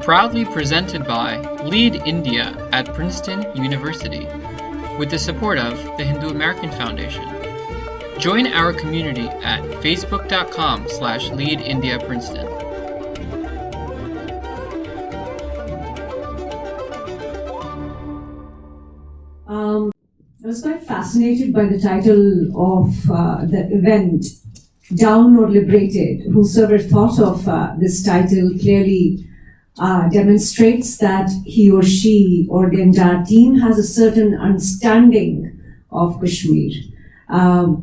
proudly presented by Lead India at Princeton University, with the support of the Hindu American Foundation. Join our community at facebook.com/leadindiaprinceton. I was quite fascinated by the title of the event, Down or Liberated. Whosoever thought of this title clearly demonstrates that he or she or the entire team has a certain understanding of Kashmir,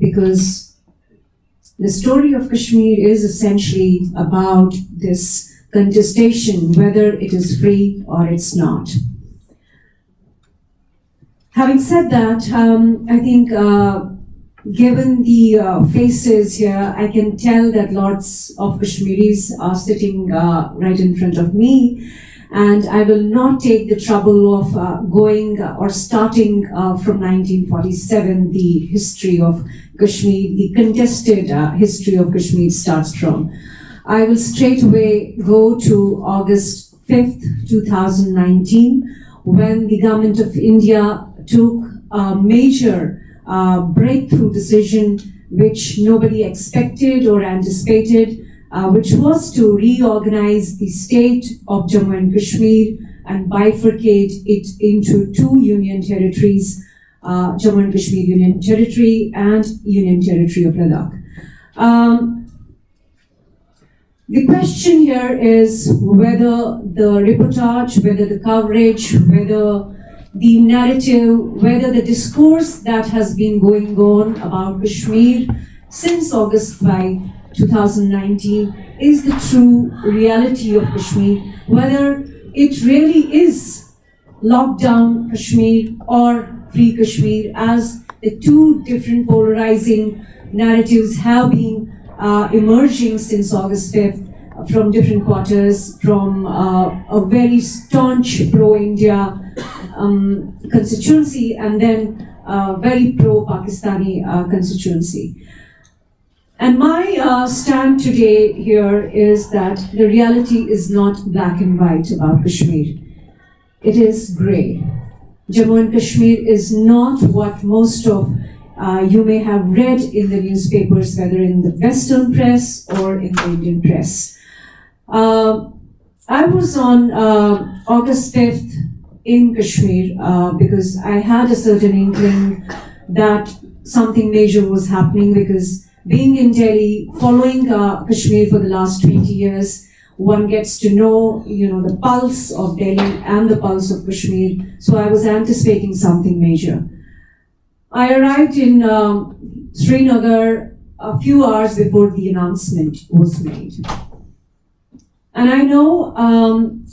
because the story of Kashmir is essentially about this contestation, whether it is free or it's not. Having said that, I think given the faces here, I can tell that lots of Kashmiris are sitting right in front of me, and I will not take the trouble of going or starting from 1947, the history of Kashmir, the contested history of Kashmir starts from. I will straight away go to August 5th, 2019, when the government of India took a major breakthrough decision which nobody expected or anticipated, which was to reorganize the state of Jammu and Kashmir and bifurcate it into two union territories, Jammu and Kashmir Union Territory and Union Territory of Ladakh. The question here is whether the reportage, whether the coverage, whether the narrative, whether the discourse that has been going on about Kashmir since August 5, 2019 is the true reality of Kashmir, whether it really is lockdown Kashmir or free Kashmir, as the two different polarizing narratives have been emerging since August 5th from different quarters, from a very staunch pro-India constituency and then very pro-Pakistani constituency. And my stand today here is that the reality is not black and white about Kashmir. It is grey. Jammu and Kashmir is not what most of you may have read in the newspapers, whether in the Western press or in the Indian press. I was on August 5th in Kashmir because I had a certain inkling that something major was happening, because being in Delhi, following Kashmir for the last 20 years, one gets to know, the pulse of Delhi and the pulse of Kashmir. So I was anticipating something major. I arrived in Srinagar a few hours before the announcement was made. And I know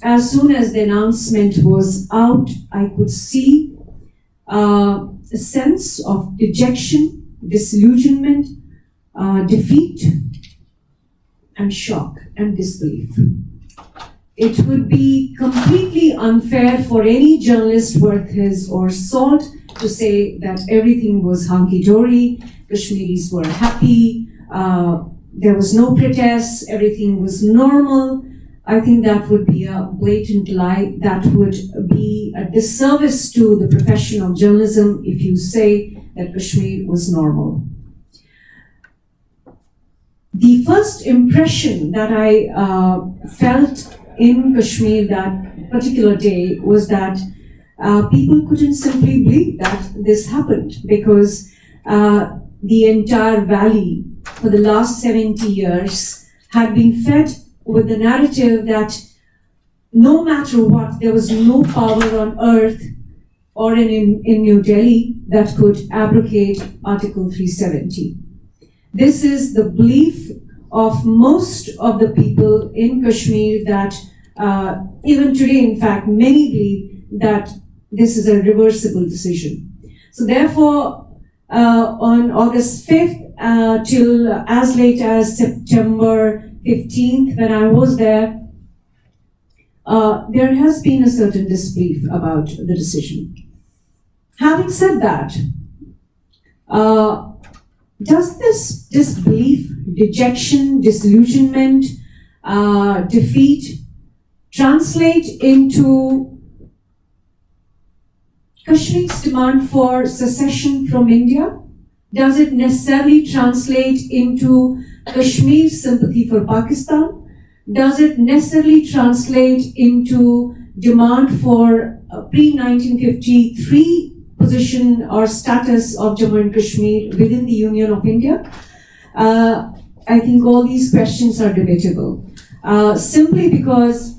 as soon as the announcement was out, I could see a sense of dejection, disillusionment, defeat, and shock and disbelief. It would be completely unfair for any journalist worth his or salt to say that everything was hunky-dory, Kashmiris were happy, there was no protests, everything was normal. I think that would be a blatant lie. That would be a disservice to the profession of journalism if you say that Kashmir was normal. The first impression that I felt in Kashmir that particular day was that people couldn't simply believe that this happened, because the entire valley for the last 70 years had been fed with the narrative that no matter what, there was no power on earth or in New Delhi that could abrogate Article 370. This is the belief of most of the people in Kashmir that even today, in fact, many believe that this is a reversible decision. So therefore, on August 5th till as late as September 15th, when I was there, there has been a certain disbelief about the decision. Having said that, does this disbelief, dejection, disillusionment, defeat translate into Kashmir's demand for secession from India? Does it necessarily translate into Kashmir's sympathy for Pakistan? Does it necessarily translate into demand for pre-1953 position or status of Jammu and Kashmir within the Union of India? I think all these questions are debatable. Simply because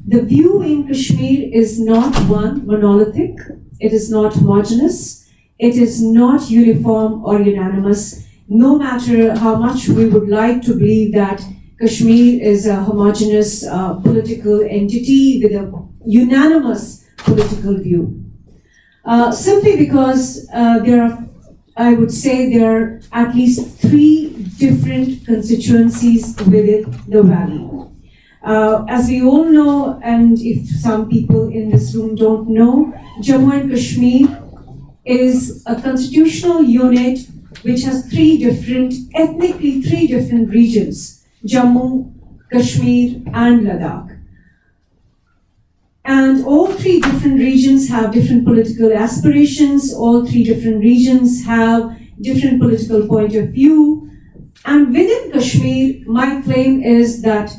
the view in Kashmir is not one monolithic, it is not homogeneous, it is not uniform or unanimous, no matter how much we would like to believe that Kashmir is a homogeneous political entity with a unanimous political view. Simply because I would say there are at least 3 different constituencies within the valley. As we all know, and if some people in this room don't know, Jammu and Kashmir is a constitutional unit which has ethnically 3 different regions: Jammu, Kashmir, and Ladakh. And all 3 different regions have different political aspirations, all 3 different regions have different political point of view. And within Kashmir, my claim is that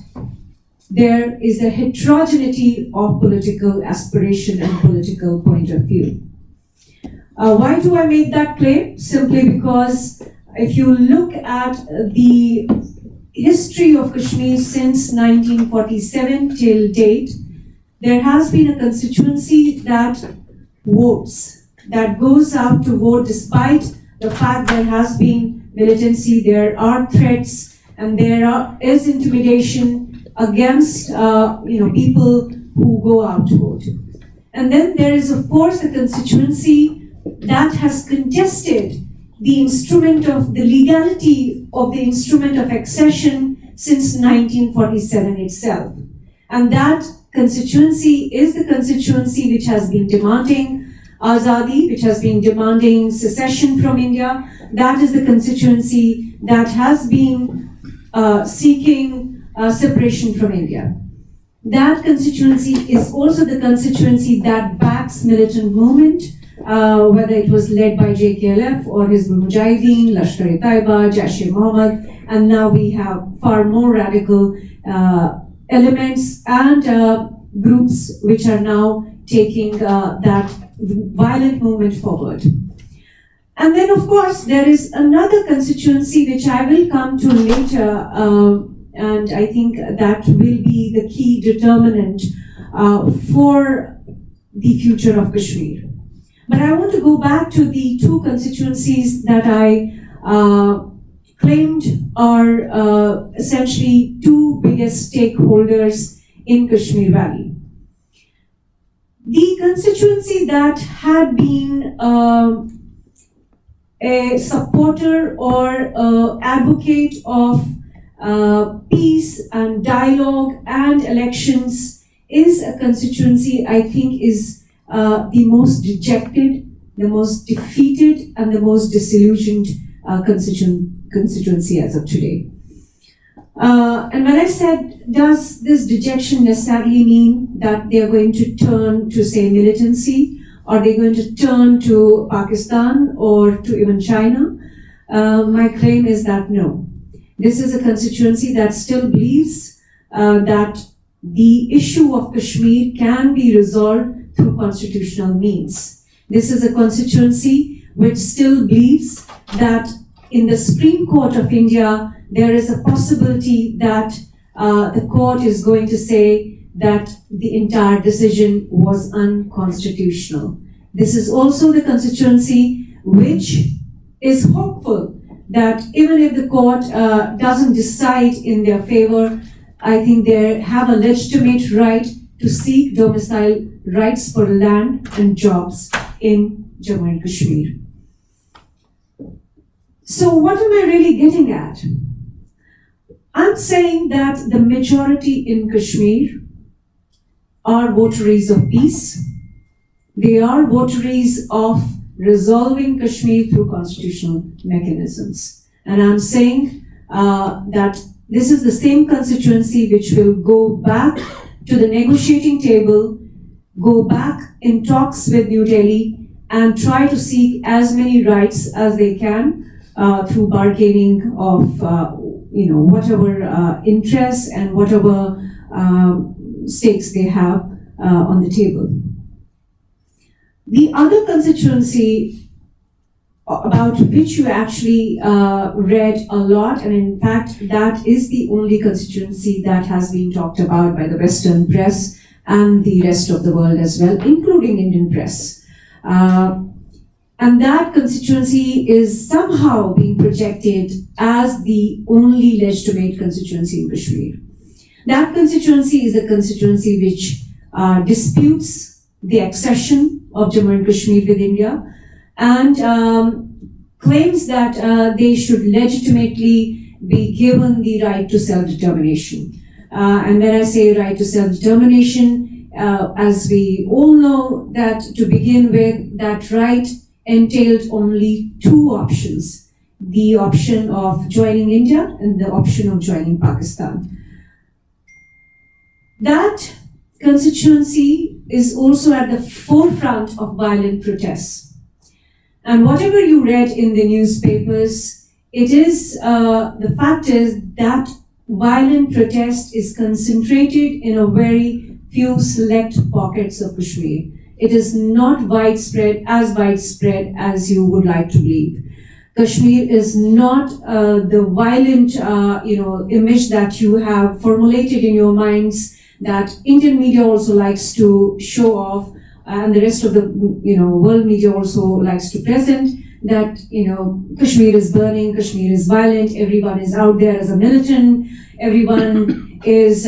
there is a heterogeneity of political aspiration and political point of view. Why do I make that claim? Simply because if you look at the history of Kashmir since 1947 till date, there has been a constituency that votes, that goes out to vote despite the fact there has been militancy, there are threats, and there is intimidation against people who go out to vote. And then there is, of course, a constituency that has contested the legality of the instrument of accession since 1947 itself. And that constituency is the constituency which has been demanding Azadi, which has been demanding secession from India. That is the constituency that has been seeking separation from India. That constituency is also the constituency that backs militant movement, whether it was led by JKLF or Hizbul Mujahideen, Lashkar-e-Taiba, Jaish-e-Mohammed, and now we have far more radical elements and groups which are now taking that violent movement forward. And then, of course, there is another constituency which I will come to later, and I think that will be the key determinant for the future of Kashmir. But I want to go back to the 2 constituencies that I claimed are essentially 2 biggest stakeholders in Kashmir Valley. The constituency that had been a supporter or advocate of peace and dialogue and elections is a constituency I think is the most dejected, the most defeated, and the most disillusioned constituency as of today. And when I said, does this dejection necessarily mean that they are going to turn to, say, militancy? Are they going to turn to Pakistan or to even China? My claim is that no. This is a constituency that still believes that the issue of Kashmir can be resolved through constitutional means. This is a constituency which still believes that in the Supreme Court of India, there is a possibility that the court is going to say that the entire decision was unconstitutional. This is also the constituency which is hopeful that even if the court doesn't decide in their favor, I think they have a legitimate right to seek domicile rights for land and jobs in Jammu and Kashmir. So what am I really getting at? I'm saying that the majority in Kashmir are votaries of peace. They are votaries of resolving Kashmir through constitutional mechanisms. And I'm saying that this is the same constituency which will go back to the negotiating table, go back in talks with New Delhi, and try to seek as many rights as they can through bargaining of whatever interests and whatever stakes they have on the table. The other constituency about which you actually read a lot, and in fact that is the only constituency that has been talked about by the Western press and the rest of the world as well, including Indian press. And that constituency is somehow being projected as the only legitimate constituency in Kashmir. That constituency is a constituency which disputes the accession of Jammu and Kashmir with India, and claims that they should legitimately be given the right to self-determination. And when I say right to self-determination, as we all know, that to begin with, that right entailed only two options: the option of joining India and the option of joining Pakistan. That constituency is also at the forefront of violent protests. And whatever you read in the newspapers, the fact is that violent protest is concentrated in a very few select pockets of Kashmir. It is not widespread as you would like to believe. Kashmir is not the violent image that you have formulated in your minds, that Indian media also likes to show off, and the rest of the world media also likes to present, that Kashmir is burning, Kashmir is violent, everyone is out there as a militant, everyone is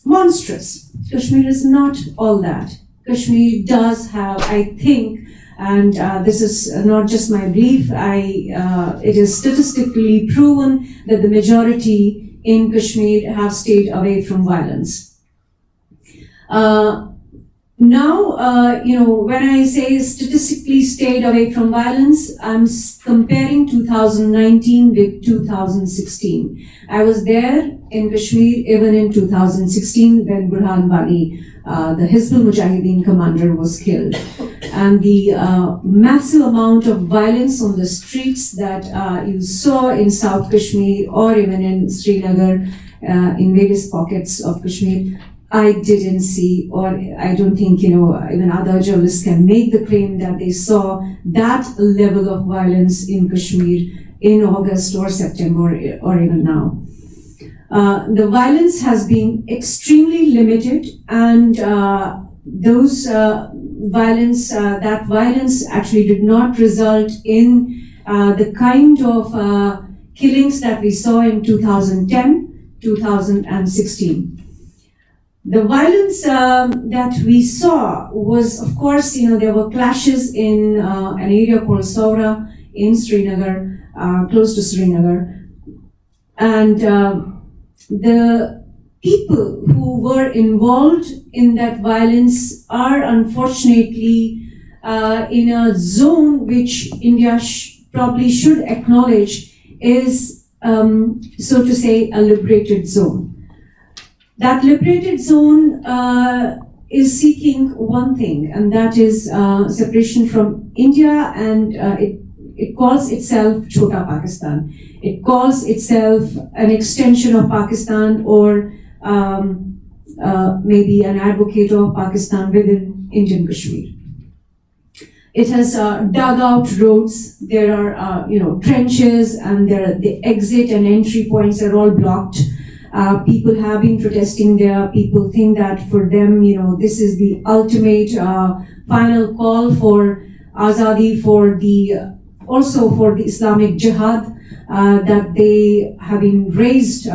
monstrous. Kashmir is not all that. Kashmir does have, I think, and this is not just my belief, it is statistically proven that the majority in Kashmir have stayed away from violence. Now, when I say statistically stayed away from violence, I'm comparing 2019 with 2016. I was there in Kashmir even in 2016 when Burhan Wali, the Hizbul Mujahideen commander, was killed. And the massive amount of violence on the streets that you saw in South Kashmir or even in Srinagar, in various pockets of Kashmir, I didn't see, or I don't think, even other journalists can make the claim that they saw that level of violence in Kashmir in August or September or even now. The violence has been extremely limited, and that violence actually did not result in the kind of killings that we saw in 2010, 2016. The violence that we saw was, of course, there were clashes in an area called Saura in Srinagar, close to Srinagar. And the people who were involved in that violence are unfortunately in a zone which India probably should acknowledge is, so to say, a liberated zone. That liberated zone is seeking one thing, and that is separation from India, and it calls itself Chota Pakistan. It calls itself an extension of Pakistan, or maybe an advocate of Pakistan within Indian Kashmir. It has dug out roads. There are trenches, and the exit and entry points are all blocked. People have been protesting there. People think that for them, this is the ultimate final call for Azadi, also for the Islamic Jihad, that they have been raised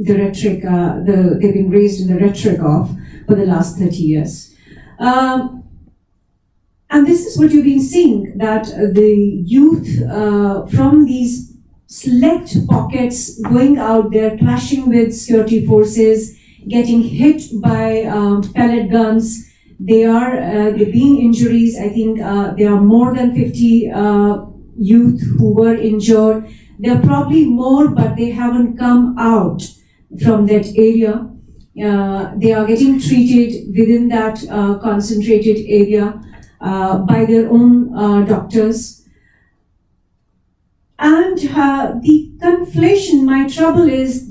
they've been raised in the rhetoric of for the last 30 years. And this is what you've been seeing, that the youth from these select pockets going out there, clashing with security forces, getting hit by pellet guns. There being injuries. I think there are more than 50 youth who were injured. There are probably more, but they haven't come out from that area. They are getting treated within that concentrated area by their own doctors. And the conflation, my trouble is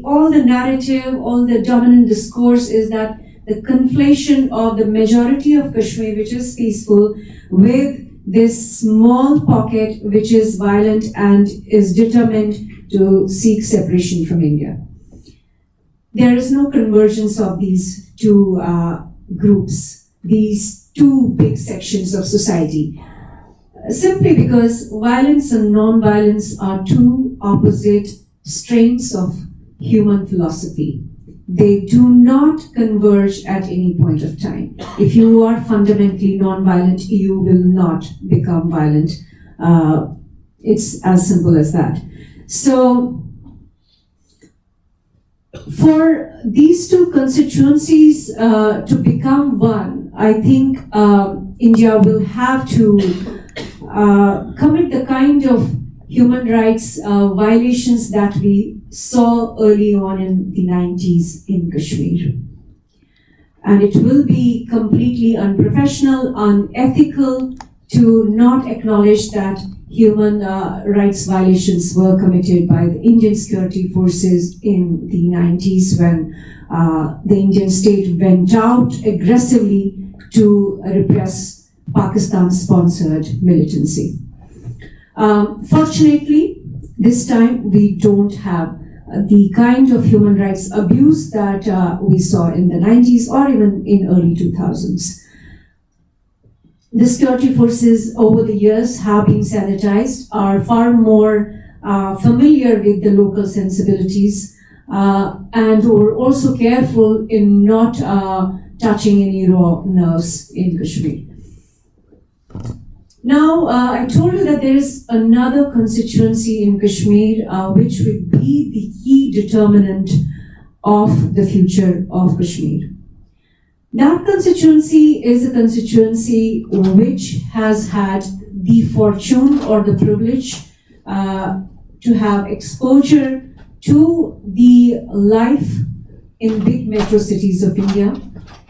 all the narrative, all the dominant discourse is that the conflation of the majority of Kashmir, which is peaceful, with this small pocket which is violent and is determined to seek separation from India. There is no convergence of these two groups, these two big sections of society. Simply because violence and non-violence are two opposite strains of human philosophy. They do not converge at any point of time. If you are fundamentally non-violent, you will not become violent. It's as simple as that. So, for these two constituencies to become one, I think India will have to commit the kind of human rights violations that we saw early on in the 90s in Kashmir. And it will be completely unprofessional, unethical to not acknowledge that human rights violations were committed by the Indian security forces in the 90s when the Indian state went out aggressively to repress Pakistan-sponsored militancy. Fortunately, this time we don't have the kind of human rights abuse that we saw in the 90s or even in early 2000s. The security forces over the years have been sanitized, are far more familiar with the local sensibilities, and were also careful in not touching any raw nerves in Kashmir. Now, I told you that there is another constituency in Kashmir which would be the key determinant of the future of Kashmir. That constituency is a constituency which has had the fortune or the privilege to have exposure to the life in big metro cities of India.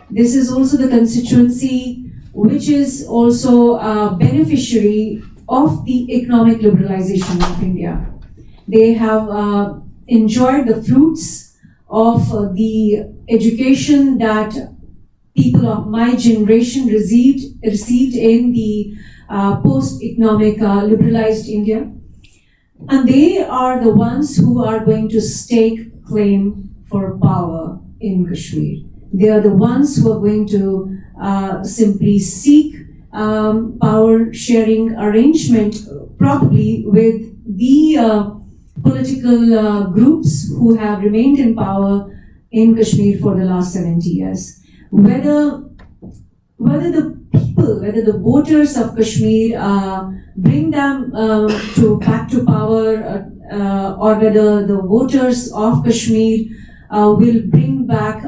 This is also the constituency which is also a beneficiary of the economic liberalization of India. They have enjoyed the fruits of the education that people of my generation received in the post-economic liberalized India. And they are the ones who are going to stake claim for power in Kashmir. They are the ones who are going to simply seek power sharing arrangement, probably with the political groups who have remained in power in Kashmir for the last 70 years. Whether the people, whether the voters of Kashmir bring them back to power, or whether the voters of Kashmir will bring back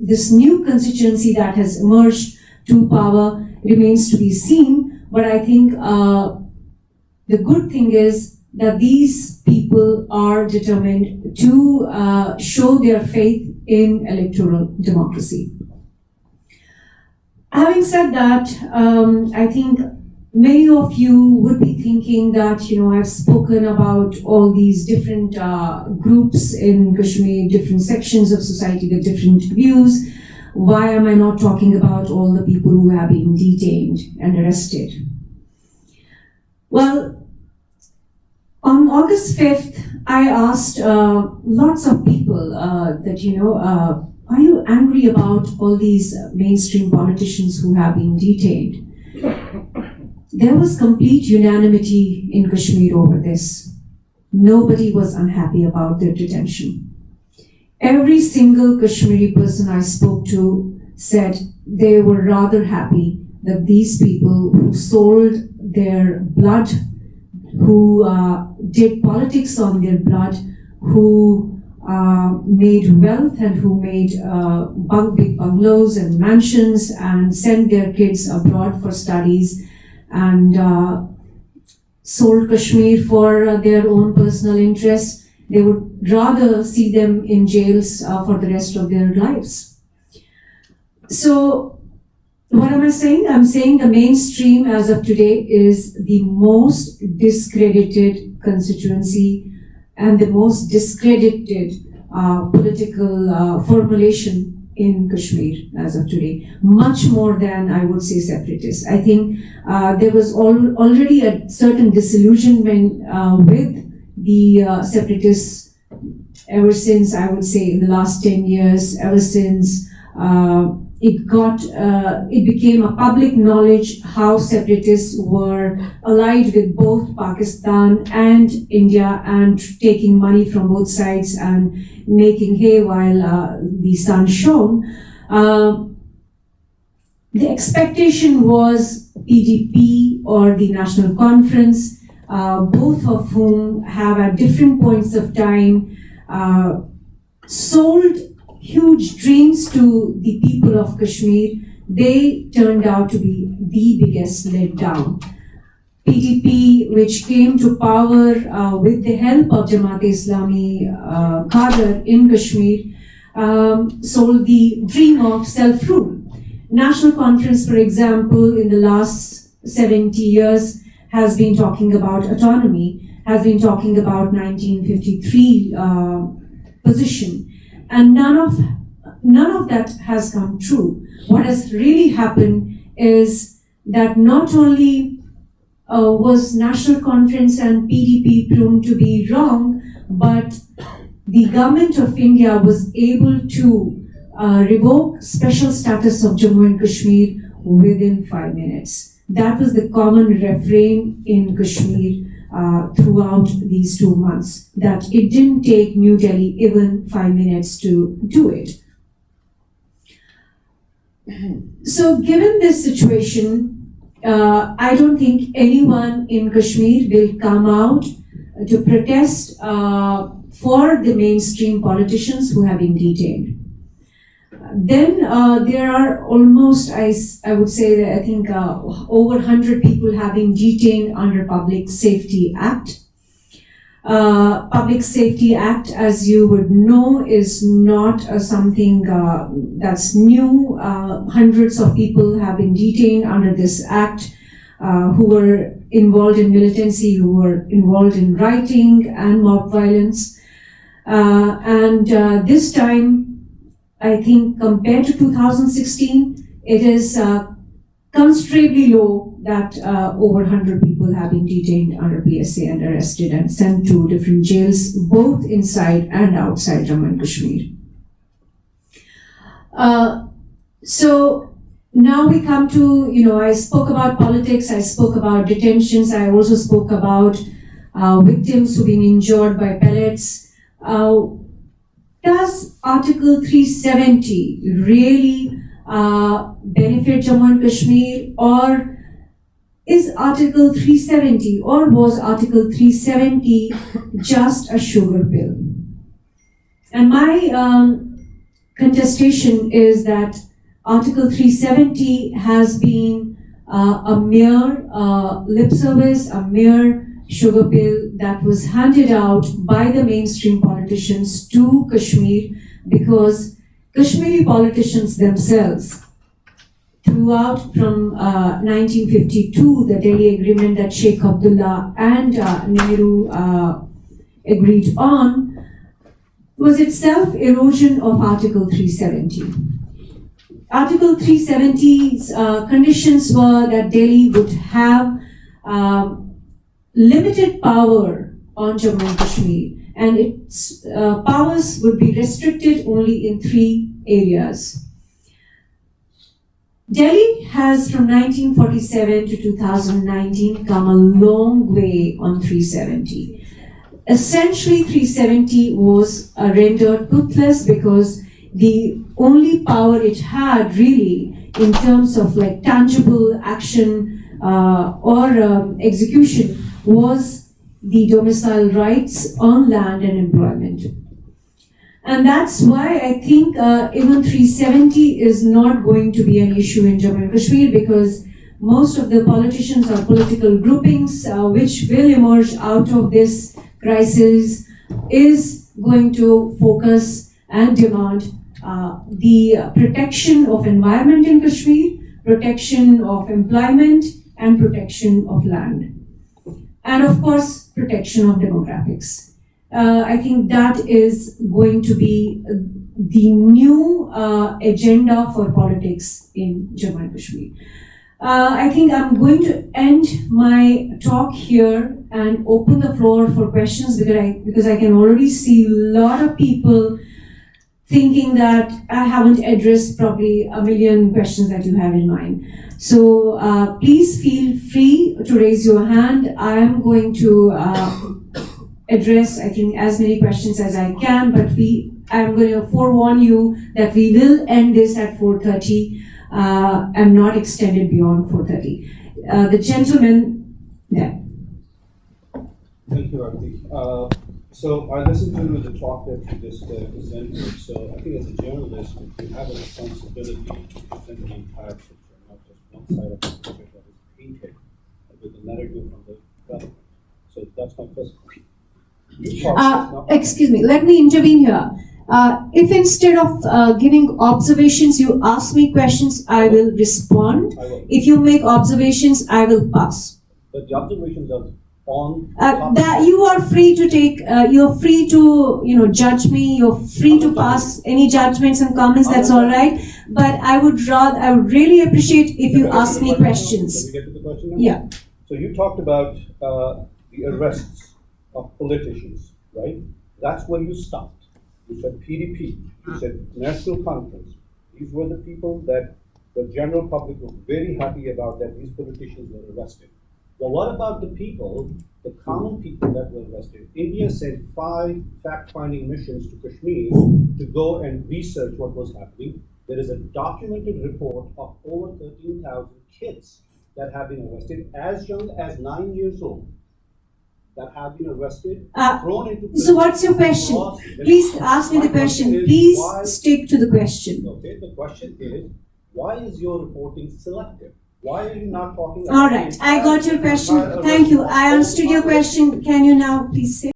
this new constituency that has emerged to power remains to be seen. But I think the good thing is that these people are determined to show their faith in electoral democracy. Having said that, I think many of you would be thinking that, I've spoken about all these different groups in Kashmir, different sections of society with different views. Why am I not talking about all the people who have been detained and arrested? Well, on August 5th, I asked lots of people that, are you angry about all these mainstream politicians who have been detained? There was complete unanimity in Kashmir over this. Nobody was unhappy about their detention. Every single Kashmiri person I spoke to said they were rather happy that these people who sold their blood, who did politics on their blood, who made wealth and who made big bungalows and mansions and sent their kids abroad for studies and sold Kashmir for their own personal interests. They would rather see them in jails for the rest of their lives. So, what am I saying? I'm saying the mainstream as of today is the most discredited constituency and the most discredited political formulation in Kashmir as of today, much more than I would say separatists. I think there was already a certain disillusionment with the separatists ever since, I would say, in the last 10 years, ever since it became a public knowledge how separatists were allied with both Pakistan and India and taking money from both sides and making hay while the sun shone. The expectation was PDP or the National Conference, both of whom have at different points of time sold huge dreams to the people of Kashmir. They turned out to be the biggest letdown. PDP, which came to power with the help of Jamaat-e-Islami cadre in Kashmir, sold the dream of self-rule. National Conference, for example, in the last 70 years has been talking about autonomy, has been talking about 1953 position. And none of that has come true. What has really happened is that not only was National Conference and PDP proven to be wrong, but the government of India was able to revoke special status of Jammu and Kashmir within 5 minutes. That was the common refrain in Kashmir throughout these 2 months, that it didn't take New Delhi even 5 minutes to do it. So given this situation, I don't think anyone in Kashmir will come out to protest for the mainstream politicians who have been detained. Then there are almost, I would say that I think over 100 people have been detained under Public Safety Act. Public Safety Act, as you would know, is not something that's new. Hundreds of people have been detained under this act who were involved in militancy, who were involved in rioting and mob violence. And this time, I think compared to 2016, it is considerably low that over 100 people have been detained under PSA and arrested and sent to different jails, both inside and outside Jammu and Kashmir. So now we come to, I spoke about politics, I spoke about detentions, I also spoke about victims who've been injured by pellets. Does Article 370 really benefit Jammu and Kashmir, or is Article 370 or was Article 370 just a sugar pill? And my contestation is that Article 370 has been a mere lip service, a mere sugar pill that was handed out by the mainstream politicians to Kashmir, because Kashmiri politicians themselves, throughout from 1952, the Delhi Agreement that Sheikh Abdullah and Nehru agreed on, was itself erosion of Article 370. Article 370's conditions were that Delhi would have limited power on Jammu and Kashmir, and its powers would be restricted only in 3 areas. Delhi has from 1947 to 2019 come a long way on 370. Essentially, 370 was rendered toothless because the only power it had really in terms of like tangible action or execution was the domicile rights on land and employment. And that's why I think even 370 is not going to be an issue in Jammu and Kashmir, because most of the politicians or political groupings which will emerge out of this crisis is going to focus and demand the protection of environment in Kashmir, protection of employment, and protection of land. And of course, protection of demographics. I think that is going to be the new agenda for politics in Jammu and Kashmir. I think I'm going to end my talk here and open the floor for questions because I can already see a lot of people thinking that I haven't addressed probably a million questions that you have in mind. So please feel free to raise your hand. I am going to address, I think, as many questions as I can, but I'm going to forewarn you that we will end this at 4:30 and not extend it beyond 4:30. The gentleman there. Thank you, Aarti. So I listened to the talk that you just presented. So I think as a journalist, you have a responsibility to present the entire picture, not just one side of the picture that is painted with the narrative from the government. So that's my first question. Excuse me, let me intervene here. If instead of giving observations, you ask me questions, I will respond. I will. If you make observations, I will pass. But the observations are on that you are free to take. You're free to judge me. You're free to pass any judgments and comments. That's all right. But I would really appreciate if you ask me questions. Can we get to the question now? Yeah. So you talked about the arrests of politicians, right? That's where you stopped. You said PDP, you said National Conference. These were the people that the general public was very happy about, that these politicians were arrested. Well, what about the people, the common people that were arrested? India sent 5 fact-finding missions to Kashmir to go and research what was happening. There is a documented report of over 13,000 kids that have been arrested as young as 9 years old, that have been arrested, thrown into prison. So what's your question? Please ask me the question. Please stick to the question. Okay, the question is, why is your reporting selective? Why are you not talking about... All right, I got your question. Thank you. I understood your question. Can you now please say?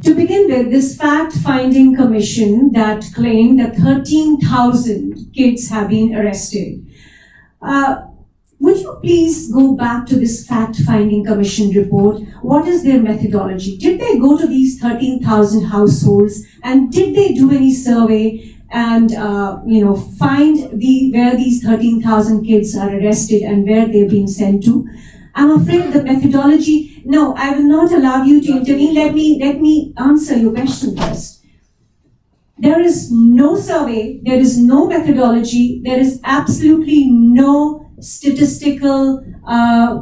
To begin with, this fact-finding commission that claimed that 13,000 kids have been arrested. Would you please go back to this fact-finding commission report? What is their methodology? Did they go to these 13,000 households and did they do any survey and find where these 13,000 kids are arrested and where they're being sent to? I'm afraid the methodology. No, I will not allow you to intervene. Let me answer your question first. There is no survey. There is no methodology. There is absolutely no statistical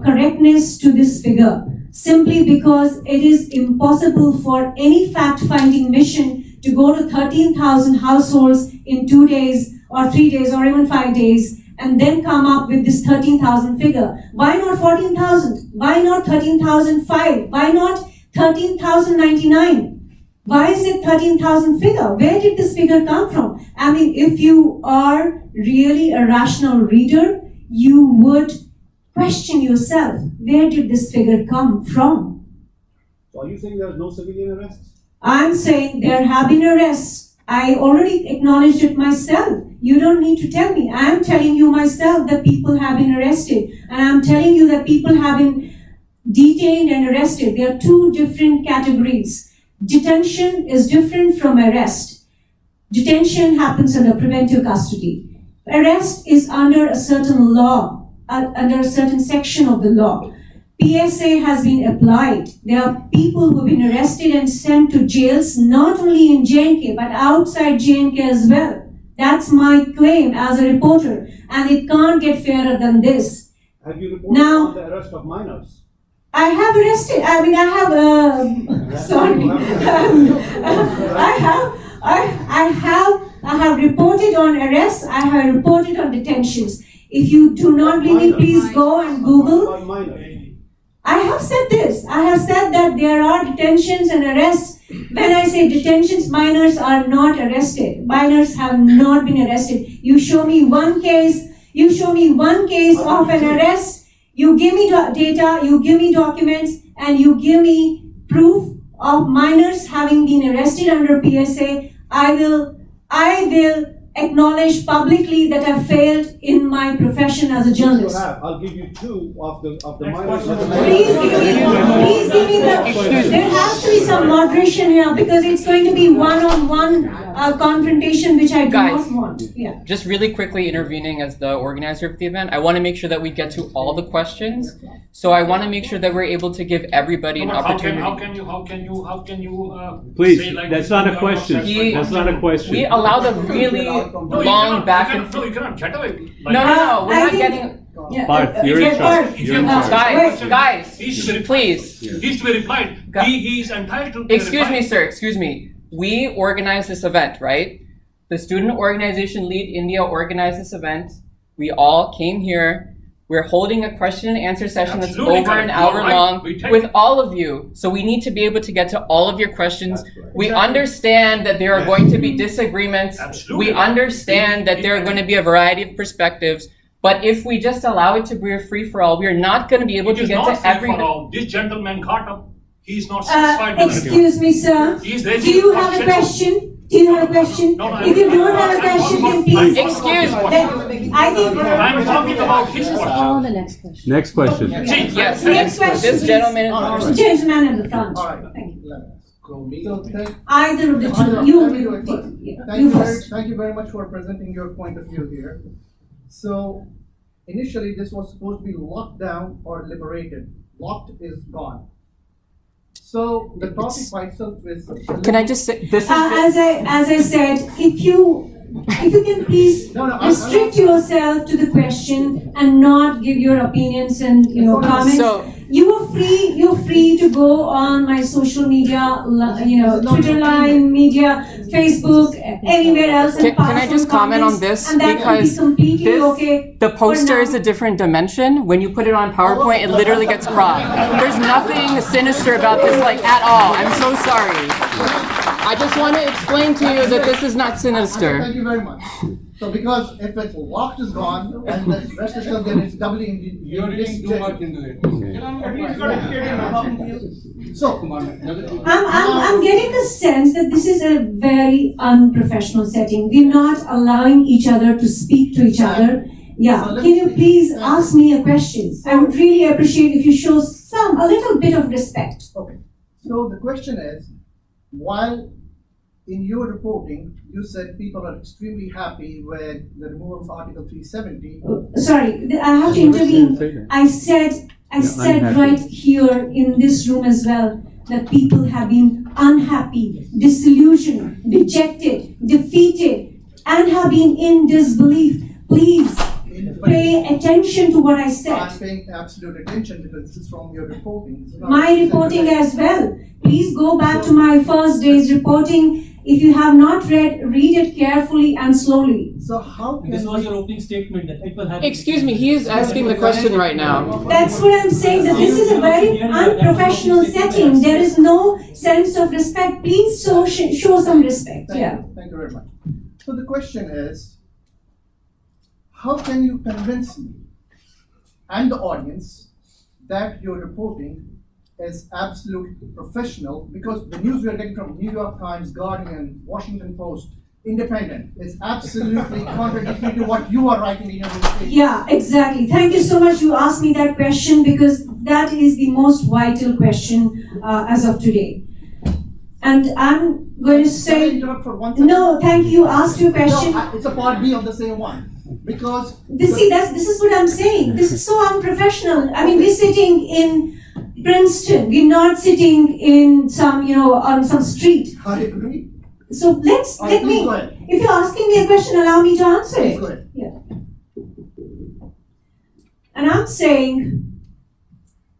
correctness to this figure, simply because it is impossible for any fact-finding mission to go to 13,000 households in 2 days or 3 days or even 5 days and then come up with this 13,000 figure. Why not 14,000? Why not 13,005? Why not 13,099? Why is it 13,000 figure? Where did this figure come from? I mean, if you are really a rational reader, you would question yourself, where did this figure come from? So are you saying there are no civilian arrests? I'm saying there have been arrests. I already acknowledged it myself. You don't need to tell me. I'm telling you myself that people have been arrested. And I'm telling you that people have been detained and arrested. There are 2 different categories. Detention is different from arrest. Detention happens under preventive custody. Arrest is under a certain law, under a certain section of the law. PSA has been applied. There are people who have been arrested and sent to jails, not only in J&K, but outside J&K as well. That's my claim as a reporter, and it can't get fairer than this. Have you reported on the arrest of minors? I have arrested, sorry. I have reported on arrests, I have reported on detentions. If you do not believe me, please go and Google. I have said this. I have said that there are detentions and arrests. When I say detentions, minors are not arrested. Minors have not been arrested. You show me one case of an arrest, you give me data, you give me documents, and you give me proof of minors having been arrested under PSA, I will acknowledge publicly that I failed in my profession as a You journalist. have. I'll give you 2 of the minors. Please give me there has to be some moderation here because it's going to be one-on-one confrontation, which I do Guys. not want. Yeah. Just really quickly intervening as the organizer of the event, I want to make sure that we get to all the questions. So I want to make sure that we're able to give everybody an No, but opportunity. how can you Please, say like that's this not when a you are question. He- That's not a question. We allow the really long back and No, you cannot get away. No, we're I not think- getting. Yeah. Parth, you're in Yeah, charge. Parth. You're in Guys, charge. Guys, He should be please. He's to be replied. Gu- He is entitled to be Excuse me, replied. sir, excuse me. We organized this event, right? The student organization Lead India organized this event. We all came here. We're holding a question and answer session that's Absolutely over an correct. hour You're right. long We take- with all of you. So we need to be able to get to all of your questions. That's right. We Exactly. understand that there are going to be disagreements. Absolutely. We understand that there are going to be a variety of perspectives. But if we just allow it to be a free-for-all, we are not going to be able It to is get not to free every. for all. This gentleman got up. He is not satisfied with it. Excuse me, sir. He is Do raising you have a questions. question? Do you have a question? No, If you don't have a question, then please. Excuse me. Then I think. I'm talking about his This is question. all the next question. Next question. See, Yes, Next question, this please. gentleman. Gentleman in the front. All right. Thank you. So thank, Either of the two. Thank You you first. thank you very much for presenting your point of view here. So initially, this was supposed to be locked down or liberated. Locked is gone. So the topic by itself is. Can I just say this is As I said, if you can please No, no, I'm restrict yourself to the question and not give your opinions and comments. So- You're free to go on my social media, Twitter line, media, Facebook, anywhere else and Can I pass just on comment on comments, this? and that will be Because completely this, okay. the for poster now. is a different dimension. When you put it on PowerPoint, it literally gets cropped. There's nothing sinister about this, like, at all. I'm so sorry. I just want to explain to you that this is not sinister. Thank you very much. So because if it's locked is gone and the rest is still there, it's doubly in. You're reading too much into it. So. I'm getting the sense that this is a very unprofessional setting. We're not allowing each other to speak to each other. Yeah, can you please ask me a question? I would really appreciate if you show a little bit of respect. Okay, so the question is, while in your reporting, you said people are extremely happy with the removal of Article 370. Sorry, I have to intervene. I said unhappy. right here in this room as well that people have been unhappy, disillusioned, dejected, defeated, and have been in disbelief. Please pay attention to what I I'm said. paying absolute attention because this is from your reporting. This is not- My reporting as well. Please go back to my first day's reporting. If you have not read it carefully and slowly. So how can This was we- your opening statement that people have. Excuse me, he is asking the question right now. That's what I'm saying, that this is a very unprofessional setting. There is no sense of respect. Please show some respect. Yeah. Thank you very much. So the question is, how can you convince me and the audience that your reporting is absolutely professional? Because the news we are getting from New York Times, Guardian, Washington Post, Independent is absolutely contradictory to what you are writing in your newspaper. Yeah, exactly. Thank you so much. You asked me that question because that is the most vital question as of today. And I'm going to Can I say, interrupt for 1 second? no, thank you. Asked your question. No, it's a part B of the same one. Because This is what I'm saying. This is so unprofessional. I mean, we're sitting in Princeton. We're not sitting in some, on some street. I agree. So let Please me, go ahead. if you're asking me a question, allow me to answer Please it. go ahead. Yeah. And I'm saying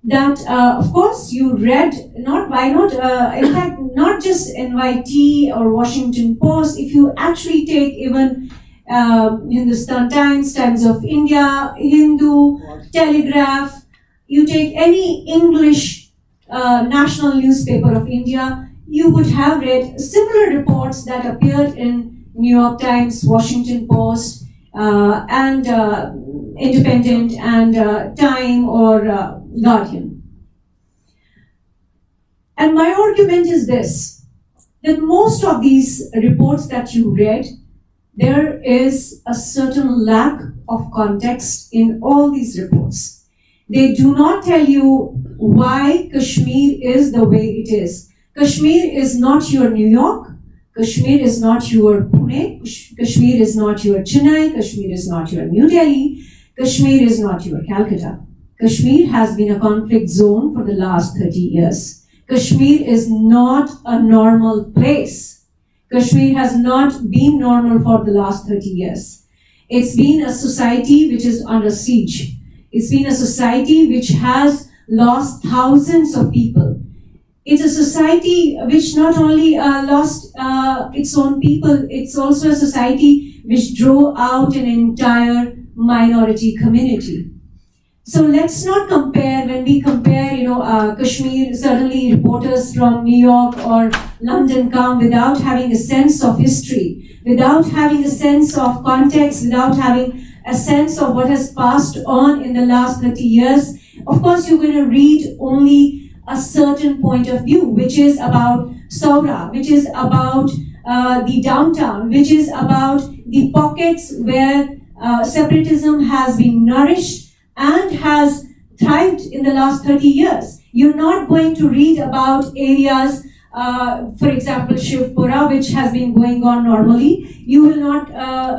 that, of course, you read, in fact, not just NYT or Washington Post, if you actually take even Hindustan Times, Times of India, Hindu, Telegraph, you take any English national newspaper of India, you would have read similar reports that appeared in New York Times, Washington Post, and Independent and Time or Guardian. And my argument is this, that most of these reports that you read, there is a certain lack of context in all these reports. They do not tell you why Kashmir is the way it is. Kashmir is not your New York. Kashmir is not your Pune. Kashmir is not your Chennai. Kashmir is not your New Delhi. Kashmir is not your Calcutta. Kashmir has been a conflict zone for the last 30 years. Kashmir is not a normal place. Kashmir has not been normal for the last 30 years. It's been a society which is under siege. It's been a society which has lost thousands of people. It's a society which not only lost its own people, it's also a society which drove out an entire minority community. So let's not compare, when we compare, Kashmir, certainly reporters from New York or London come without having a sense of history, without having a sense of context, without having a sense of what has passed on in the last 30 years. Of course, you're going to read only a certain point of view, which is about Saura, which is about the downtown, which is about the pockets where separatism has been nourished and has thrived in the last 30 years. You're not going to read about areas, for example, Shivpura, which has been going on normally. You will not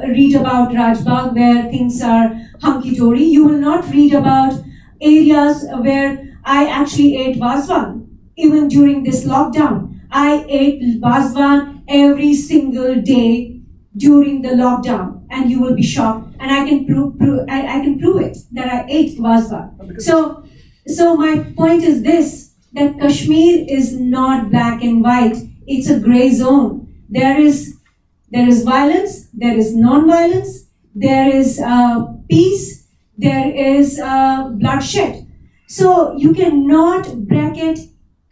read about Rajbagh, where things are hunky-dory. You will not read about areas where I actually ate Vazwan, even during this lockdown. I ate Vazwan every single day during the lockdown, and you will be shocked. And I can prove it that I ate Vazwan. So my point is this, that Kashmir is not black and white. It's a gray zone. There is violence, there is non-violence, there is peace, there is bloodshed. So you cannot bracket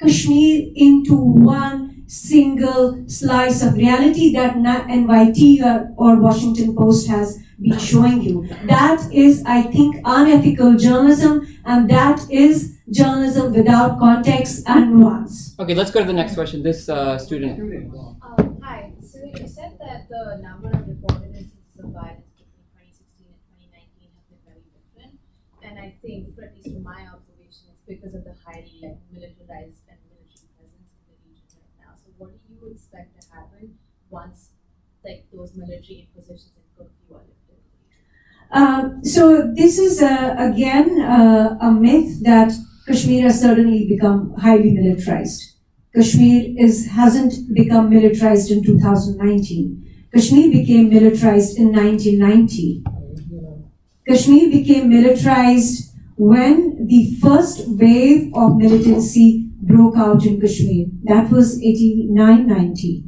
Kashmir into one single slice of reality that NYT or Washington Post has been showing you. That is, I think, unethical journalism, and that is journalism without context and nuance. Okay, let's go to the next question. This student. Hi. So you said that the number of reported instances of violence between 2016 and 2019 have been very different, and I think, at least from my observation, it's because of the highly militarized and military presence in the region right now. So what do you expect to happen once, those military impositions and curfew are lifted? So this is again a myth that Kashmir has suddenly become highly militarized. Kashmir hasn't become militarized in 2019. Kashmir became militarized in 1990. Kashmir became militarized when the first wave of militancy broke out in Kashmir. That was 89-90.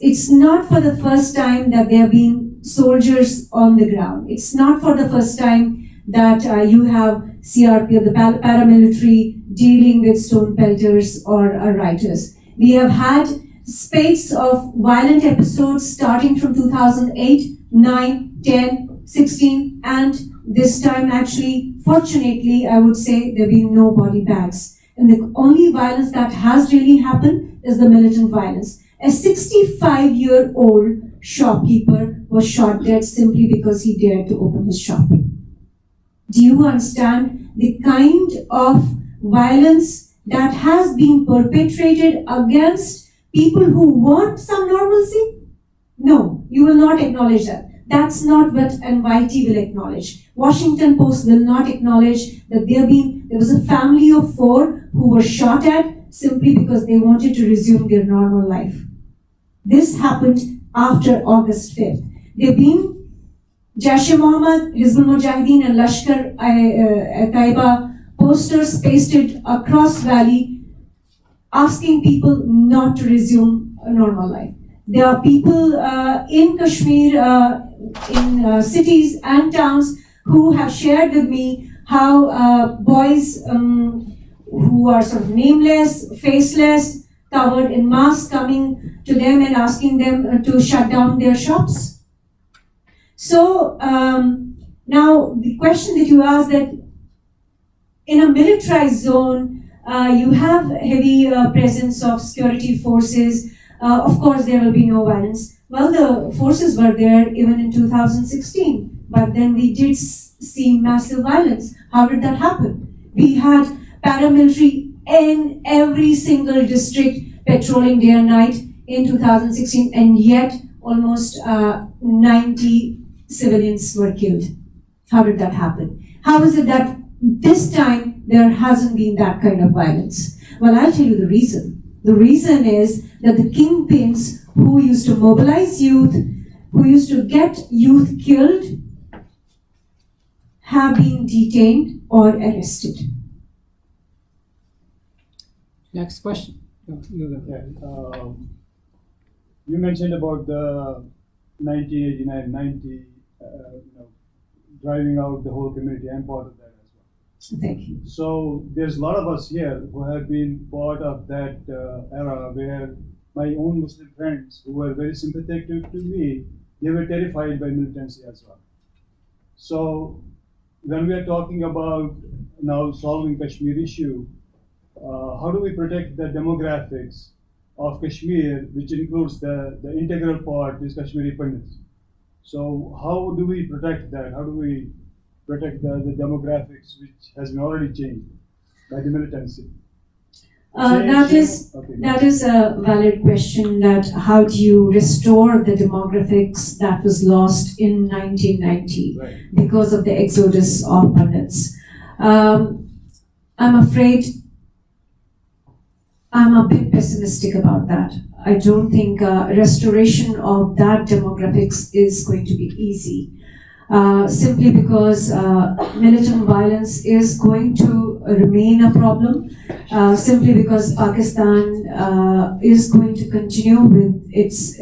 It's not for the first time that there have been soldiers on the ground. It's not for the first time that you have CRP, the paramilitary, dealing with stone pelters or rioters. We have had spate of violent episodes starting from 2008, 9, 10, 16, and this time actually, fortunately, I would say there have been no body bags. And the only violence that has really happened is the militant violence. A 65-year-old shopkeeper was shot dead simply because he dared to open his shop. Do you understand the kind of violence that has been perpetrated against people who want some normalcy? No, you will not acknowledge that. That's not what NYT will acknowledge. Washington Post will not acknowledge that there was a family of 4 who were shot at simply because they wanted to resume their normal life. This happened after August 5th. There have been Jaish-e-Mohammed, Hizbul Mujahideen and Lashkar-e-Taiba posters pasted across Valley asking people not to resume a normal life. There are people in Kashmir, in cities and towns who have shared with me how boys who are sort of nameless, faceless, covered in masks coming to them and asking them to shut down their shops. So now the question that you asked, that in a militarized zone, you have heavy presence of security forces. Of course, there will be no violence. Well, the forces were there even in 2016, but then we did see massive violence. How did that happen? We had paramilitary in every single district patrolling day and night in 2016, and yet almost 90 civilians were killed. How did that happen? How is it that this time there hasn't been that kind of violence? Well, I'll tell you the reason. The reason is that the kingpins who used to mobilize youth, who used to get youth killed, have been detained or arrested. Next question. You mentioned about the 1989-90, driving out the whole community. I'm part of that as well. Thank you. So there's a lot of us here who have been part of that era where my own Muslim friends who were very sympathetic to me, they were terrified by militancy as well. So when we are talking about now solving Kashmir issue, how do we protect the demographics of Kashmir, which includes the integral part is Kashmiri Pandits? So how do we protect that? How do we protect the demographics which has been already changed by the militancy? That is a valid question, that how do you restore the demographics that was lost in 1990 because of the exodus of Pandits. I'm afraid I'm a bit pessimistic about that. I don't think restoration of that demographics is going to be easy. Simply because militant violence is going to remain a problem, simply because Pakistan is going to continue with its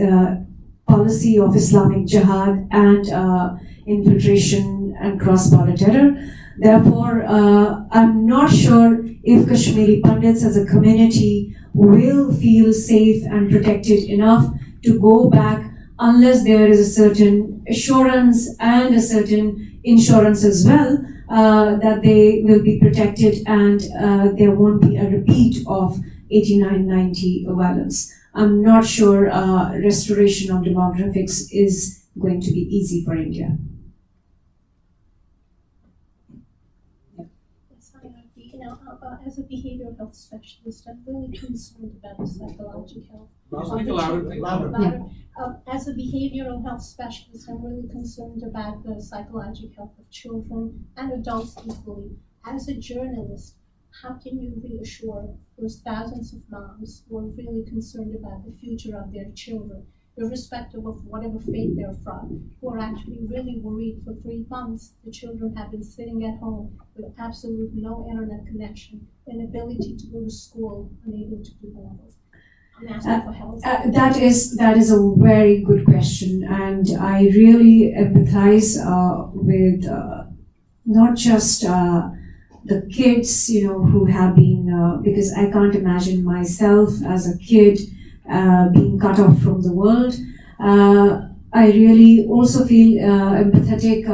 policy of Islamic jihad and infiltration and cross-border terror. Therefore, I'm not sure if Kashmiri Pandits as a community will feel safe and protected enough to go back unless there is a certain assurance and a certain insurance as well that they will be protected and there won't be a repeat of 89-90 violence. I'm not sure restoration of demographics is going to be easy for India. As a behavioral health specialist, I'm really concerned about the psychological health. Speak louder. As a behavioral health specialist, I'm really concerned about the psychological health of children and adults equally. As a journalist, how can you reassure those thousands of moms who are really concerned about the future of their children, irrespective of whatever faith they're from, who are actually really worried? For 3 months, the children have been sitting at home with absolute no internet connection, inability to go to school, unable to do homework. I'm asking for help. That is a very good question, and I really empathize with not just the kids, who have been, because I can't imagine myself as a kid being cut off from the world. I really also feel empathetic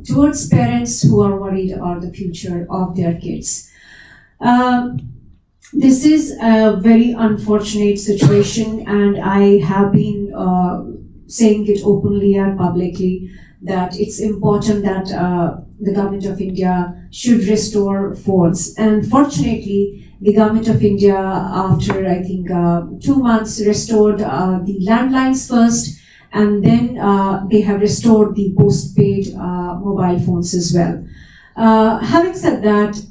towards parents who are worried about the future of their kids. This is a very unfortunate situation, and I have been saying it openly and publicly that it's important that the government of India should restore forts. And fortunately, the government of India, after I think 2 months, restored the landlines first, and then they have restored the post-paid mobile phones as well. Having said that,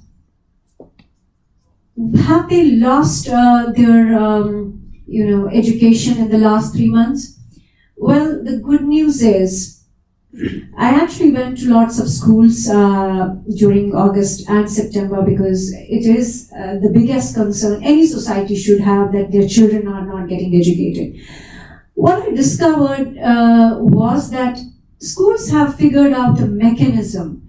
have they lost their education in the last 3 months? Well, the good news is I actually went to lots of schools during August and September, because it is the biggest concern any society should have, that their children are not getting educated. What I discovered was that schools have figured out a mechanism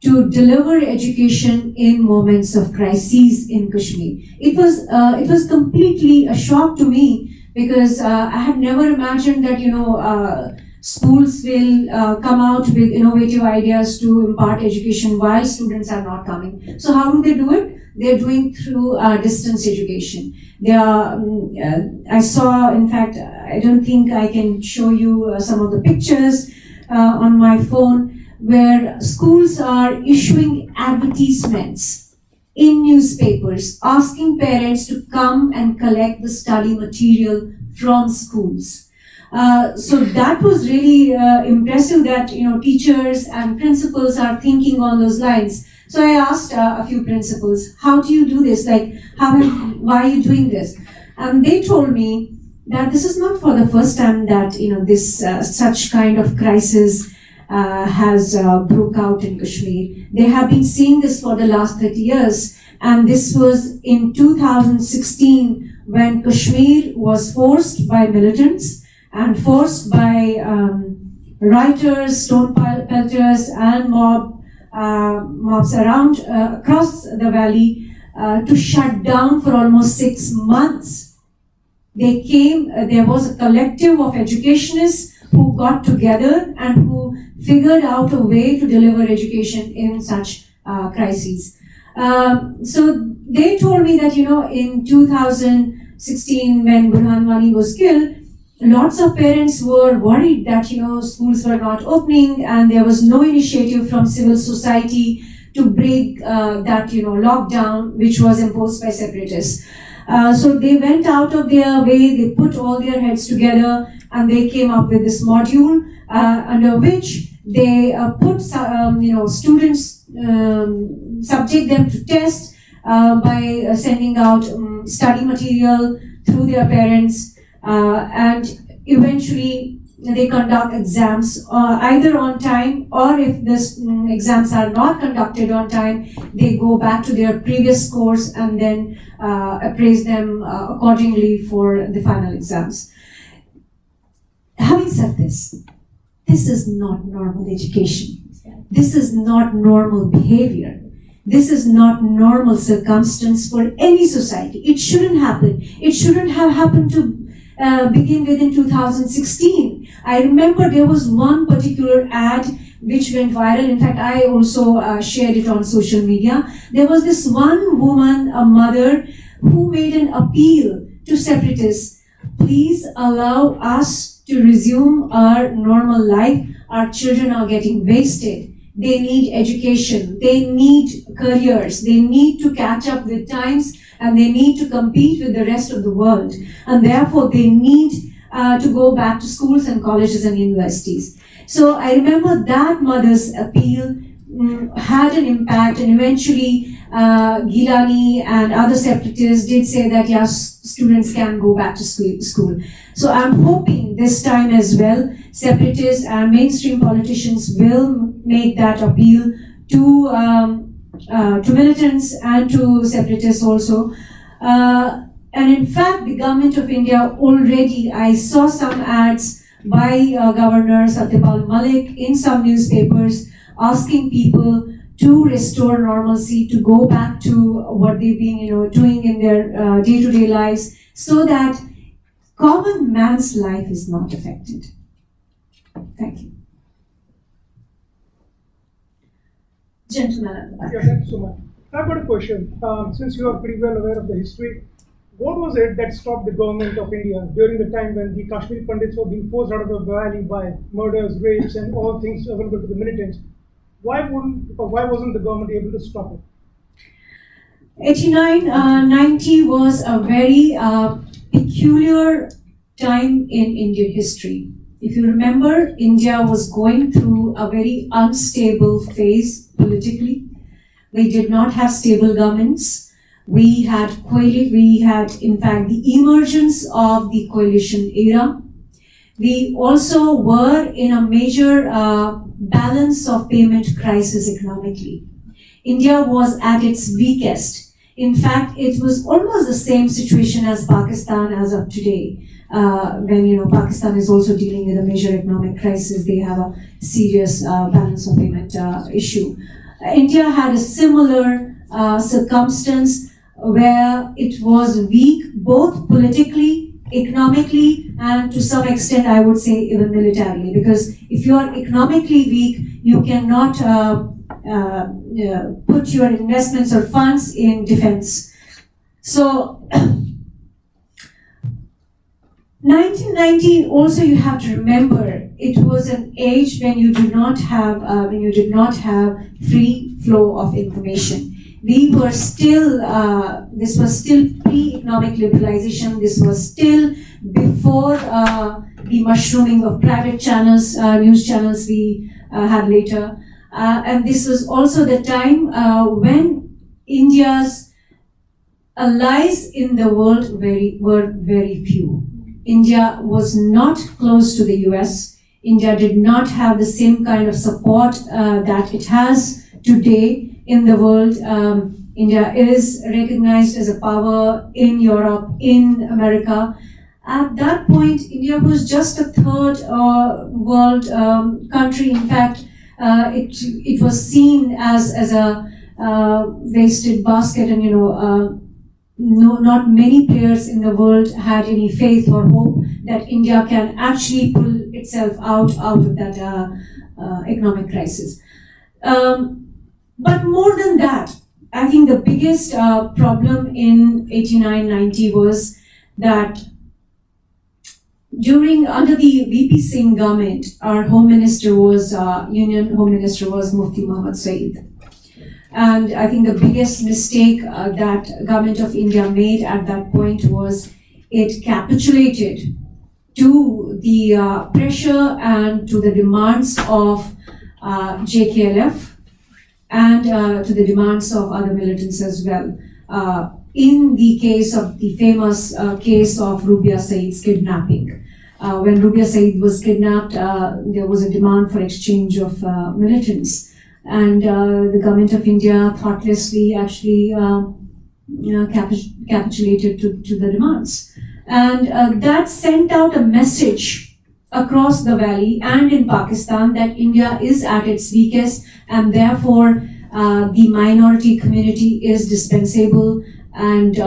to deliver education in moments of crises in Kashmir. It was completely a shock to me, because I had never imagined that schools will come out with innovative ideas to impart education while students are not coming. So how do they do it? they're doing through distance education. They are, I saw, in fact, I don't think I can show you some of the pictures on my phone, where schools are issuing advertisements in newspapers asking parents to come and collect the study material from schools. So that was really impressive that teachers and principals are thinking on those lines. So I asked a few principals, how do you do this? Like, why are you doing this? And they told me that this is not for the first time that this such kind of crisis has broke out in Kashmir. They have been seeing this for the last 30 years, and this was in 2016 when Kashmir was forced by militants and forced by rioters, stone pelters, and mobs around across the valley to shut down for almost 6 months. They came. There was a collective of educationists who got together and who figured out a way to deliver education in such crises. So they told me that, in 2016, when Burhan Wani was killed, lots of parents were worried that, schools were not opening and there was no initiative from civil society to break that, lockdown which was imposed by separatists. So they went out of their way, they put all their heads together, and they came up with this module under which they put students, subject them to test by sending out study material through their parents, and eventually they conduct exams either on time, or if this exams are not conducted on time, they go back to their previous course and then appraise them accordingly for the final exams. Having said this is not normal education. This is not normal behavior. This is not normal circumstance for any society. It shouldn't happen. It shouldn't have happened to begin with in 2016. I remember there was one particular ad which went viral. In fact, I also shared it on social media. There was this one woman, a mother, who made an appeal to separatists. Please allow us to resume our normal life. Our children are getting wasted. They need education. They need careers. They need to catch up with times, and they need to compete with the rest of the world. And therefore, they need to go back to schools and colleges and universities. So I remember that mother's appeal had an impact, and eventually Gilani and other separatists did say that yes, students can go back to school. So I'm hoping this time as well, separatists and mainstream politicians will make that appeal to militants and to separatists also. And in fact, the government of India already, I saw some ads by Governor Satyapal Malik in some newspapers asking people to restore normalcy, to go back to what they've been doing in their day-to-day lives, so that common man's life is not affected. Thank you. Gentleman at the back. Yeah, thanks so much. I've got a question. Since you are pretty well aware of the history, what was it that stopped the government of India during the time when the Kashmiri Pandits were being forced out of the valley by murders, rapes, and all things available to the militants? Why wasn't the government able to stop it? 89-90 was a very peculiar time in Indian history. If you remember, India was going through a very unstable phase politically. We did not have stable governments. We had in fact the emergence of the coalition era. We also were in a major balance of payment crisis economically. India was at its weakest. In fact, it was almost the same situation as Pakistan as of today. When Pakistan is also dealing with a major economic crisis, they have a serious balance of payment issue. India had a similar circumstance where it was weak both politically, economically and to some extent I would say even militarily, because if you are economically weak, you cannot put your investments or funds in defense. So 1990 also, you have to remember, it was an age when you did not have free flow of information. We were still, this was still pre-economic liberalization. This was still before the mushrooming of private channels, news channels we had later. And this was also the time when India's allies in the world were very few. India was not close to the US. India did not have the same kind of support that it has today in the world. India is recognized as a power in Europe, in America. At that point, India was just a third world country. In fact, it was seen as a wasted basket, and not many players in the world had any faith or hope that India can actually pull itself out of that economic crisis. But more than that, I think the biggest problem in 89-90 was that under the VP Singh government, our Home Minister was, Union Home Minister was Mufti Muhammad Saeed. And I think the biggest mistake that government of India made at that point was it capitulated to the pressure and to the demands of JKLF and to the demands of other militants as well. In the case of the famous case of Rubia Saeed's kidnapping. When Rubia Saeed was kidnapped, there was a demand for exchange of militants. And the government of India thoughtlessly actually capitulated to the demands. And that sent out a message across the valley and in Pakistan that India is at its weakest, and therefore the minority community is dispensable, and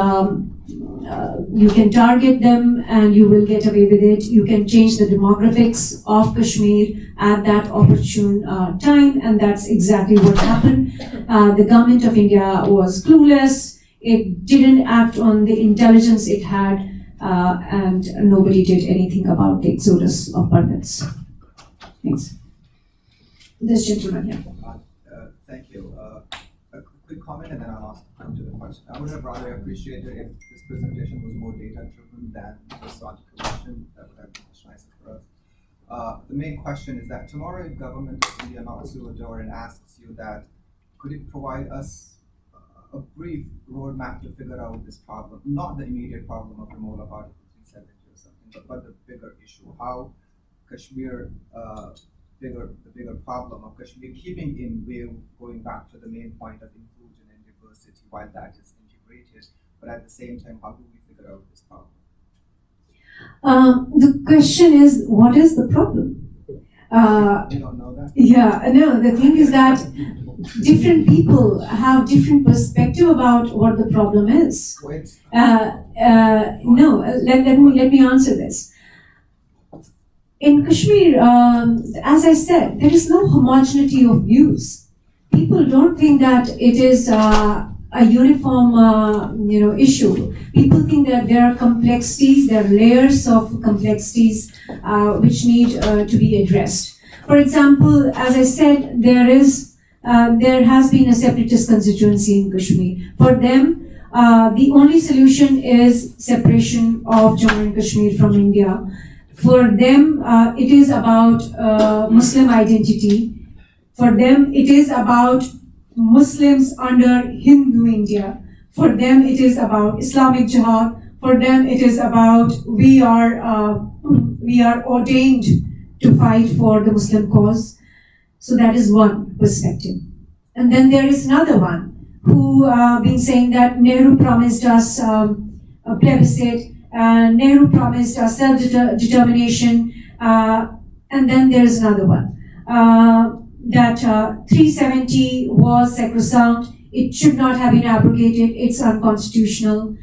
you can target them and you will get away with it. You can change the demographics of Kashmir at that opportune time, and that's exactly what happened. The government of India was clueless. It didn't act on the intelligence it had, and nobody did anything about the exodus of Pandits. Thanks. This gentleman here. Thank you. A quick comment and then I'll come to the question. I would have rather appreciated if this presentation was more data-driven than just articulation. That would have been much nicer for us. The main question is that tomorrow if government of India knocks on your door and asks you that, could it provide us a brief roadmap to figure out this problem, not the immediate problem of removal of Article 370 or something, but the bigger issue, how Kashmir, the bigger problem of Kashmir keeping in view, going back to the main point of inclusion and diversity, while that is integrated, but at the same time, how do we figure out this problem? The question is, what is the problem? You don't know that? Yeah, no, the thing is that different people have different perspective about what the problem is. No, let me answer this. In Kashmir, as I said, there is no homogeneity of views. People don't think that it is a uniform, issue. People think that there are complexities, there are layers of complexities which need to be addressed. For example, as I said, there has been a separatist constituency in Kashmir. For them, the only solution is separation of Jammu and Kashmir from India. For them, it is about Muslim identity. For them, it is about Muslims under Hindu India. For them, it is about Islamic Jihad. For them, it is about we are ordained to fight for the Muslim cause. So that is one perspective. And then there is another one who been saying that Nehru promised us a plebiscite. Nehru promised us self-determination, and then there is another one, that 370 was sacrosanct, it should not have been abrogated, it's unconstitutional.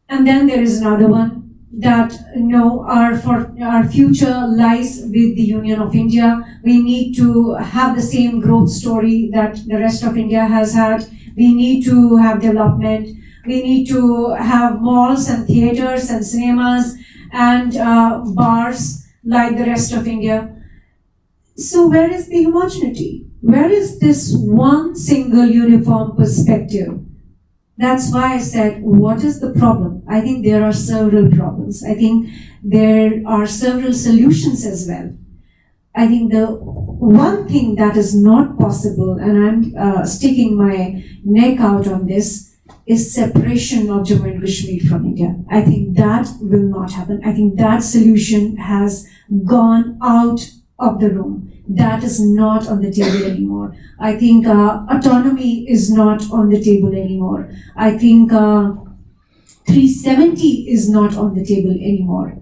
And then there is another one, that no, our future lies with the Union of India. We need to have the same growth story that the rest of India has had. We need to have development. We need to have malls and theaters and cinemas and bars like the rest of India. So where is the homogeneity? Where is this one single uniform perspective? That's why I said, what is the problem? I think there are several problems. I think there are several solutions as well. I think the one thing that is not possible, and I'm sticking my neck out on this, is separation of Jammu and Kashmir from India. I think that will not happen. I think that solution has gone out of the room. That is not on the table anymore. I think autonomy is not on the table anymore. I think 370 is not on the table anymore.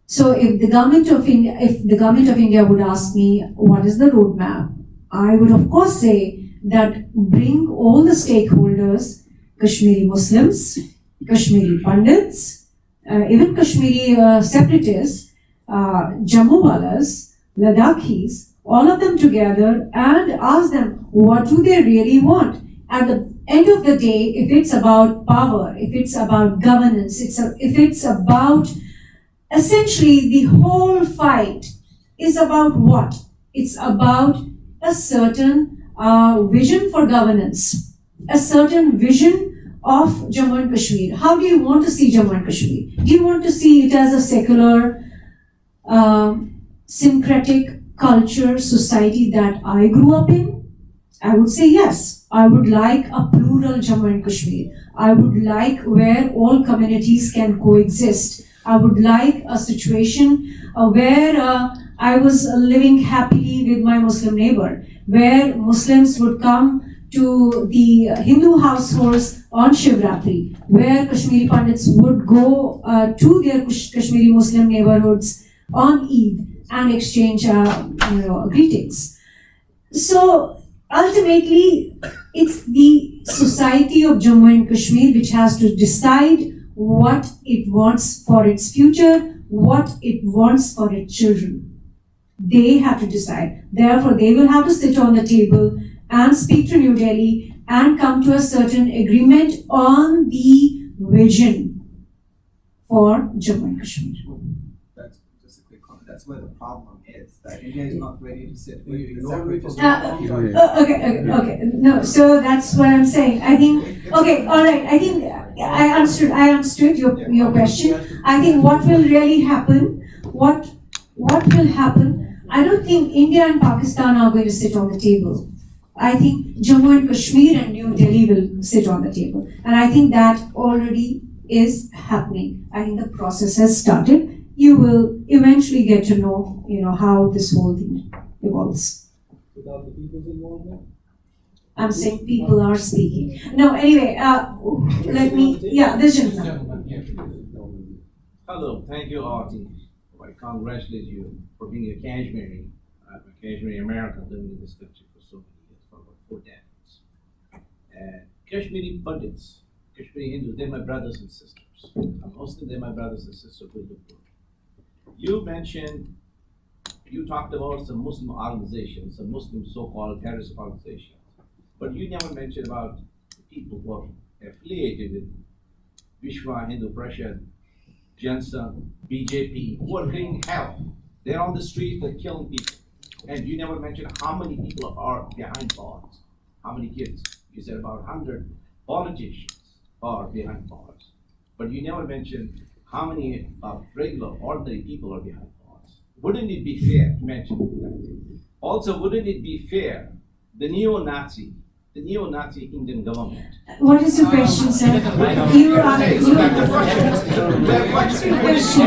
So if the government of India would ask me what is the roadmap, I would of course say that bring all the stakeholders, Kashmiri Muslims, Kashmiri Pandits, even Kashmiri separatists, Jammu Walas, Ladakhis, all of them together and ask them what do they really want. At the end of the day, if it's about power, if it's about governance, if it's about essentially the whole fight is about what? It's about a certain vision for governance, a certain vision of Jammu and Kashmir. How do you want to see Jammu and Kashmir? Do you want to see it as a secular, syncretic culture society that I grew up in? I would say yes. I would like a plural Jammu and Kashmir. I would like where all communities can coexist. I would like a situation where I was living happily with my Muslim neighbor, where Muslims would come to the Hindu households on Shivratri, where Kashmiri Pandits would go to their Kashmiri Muslim neighborhoods on Eid and exchange greetings. So ultimately, it's the society of Jammu and Kashmir which has to decide what it wants for its future, what it wants for its children. They have to decide. Therefore, they will have to sit on the table and speak to New Delhi and come to a certain agreement on the vision for Jammu and Kashmir. That's just a quick comment. That's where the problem is, that India is not ready to sit with the Okay. No, so that's what I'm saying. I think, okay, all right. I think I understood your question. I think what will really happen, what will happen, I don't think India and Pakistan are going to sit on the table. I think Jammu and Kashmir and New Delhi will sit on the table. And I think that already is happening. I think the process has started. You will eventually get to know, how this whole thing evolves. Without the people's involvement? I'm saying people are speaking. No, anyway, this gentleman. Hello, thank you, Aarti. I congratulate you for being a Kashmiri. I'm a Kashmiri American living in this country for so many years, for about 4 decades. And Kashmiri Pandits, Kashmiri Hindus, they're my brothers and sisters. I'm Muslim, they're my brothers and sisters with the book. You talked about some Muslim organizations, some Muslim so-called terrorist organizations, but you never mentioned about the people who are affiliated with Vishwa Hindu Parishad, Jansa, BJP, who are bringing hell. They're on the street, they're killing people. And you never mentioned how many people are behind bars. How many kids? You said about 100 politicians are behind bars. But you never mentioned how many regular, ordinary people are behind bars. Wouldn't it be fair to mention that? Also, wouldn't it be fair, the neo-Nazi Indian government? What is your question, sir? What's your question?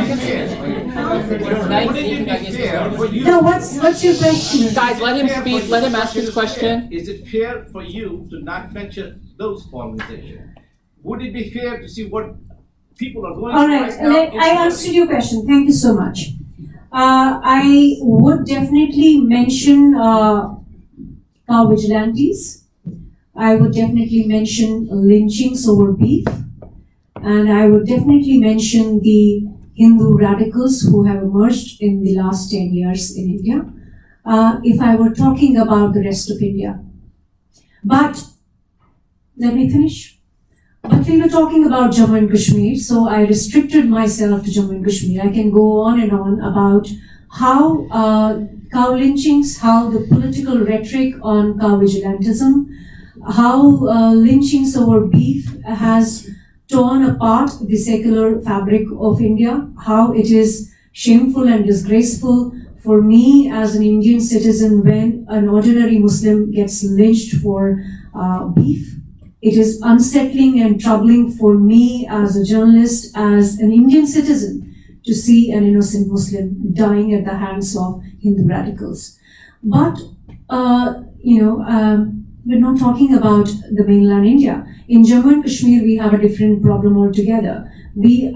No, what's your question? Guys, let him speak, let him ask his question. Is it fair for you to not mention those organizations? Would it be fair to see what people are going All right, I answered your question. Thank you so much. I would definitely mention cow vigilantes. I would definitely mention lynchings over beef. And I would definitely mention the Hindu radicals who have emerged in the last 10 years in India, if I were talking about the rest of India. But, let me finish. But we were talking about Jammu and Kashmir, so I restricted myself to Jammu and Kashmir. I can go on and on about how cow lynchings, how the political rhetoric on cow vigilantism, how lynchings over beef has torn apart the secular fabric of India, how it is shameful and disgraceful for me as an Indian citizen when an ordinary Muslim gets lynched for beef. It is unsettling and troubling for me as a journalist, as an Indian citizen, to see an innocent Muslim dying at the hands of Hindu radicals. But, we're not talking about the mainland India. In Jammu and Kashmir, we have a different problem altogether.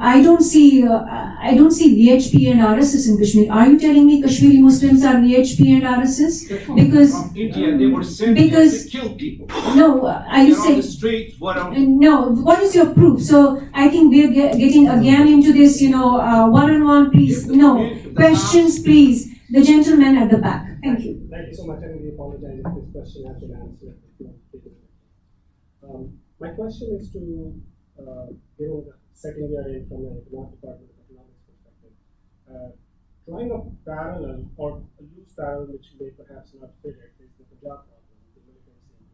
I don't see VHP and RSS in Kashmir. Are you telling me Kashmiri Muslims are VHP and RSS? Because From India, they were sent because- to kill people. no, are you They're on saying? the streets, what else? No, what is your proof? So I think we're getting again into this, one-on-one, please. No, questions, please. The gentleman at the back. Thank you. Thank you so much. I really apologize if this question has been answered. My question is to, given the setting we are in from an economic department of economics perspective, drawing a parallel or a loose parallel which may perhaps not fit it is the Punjab problem, the militancy in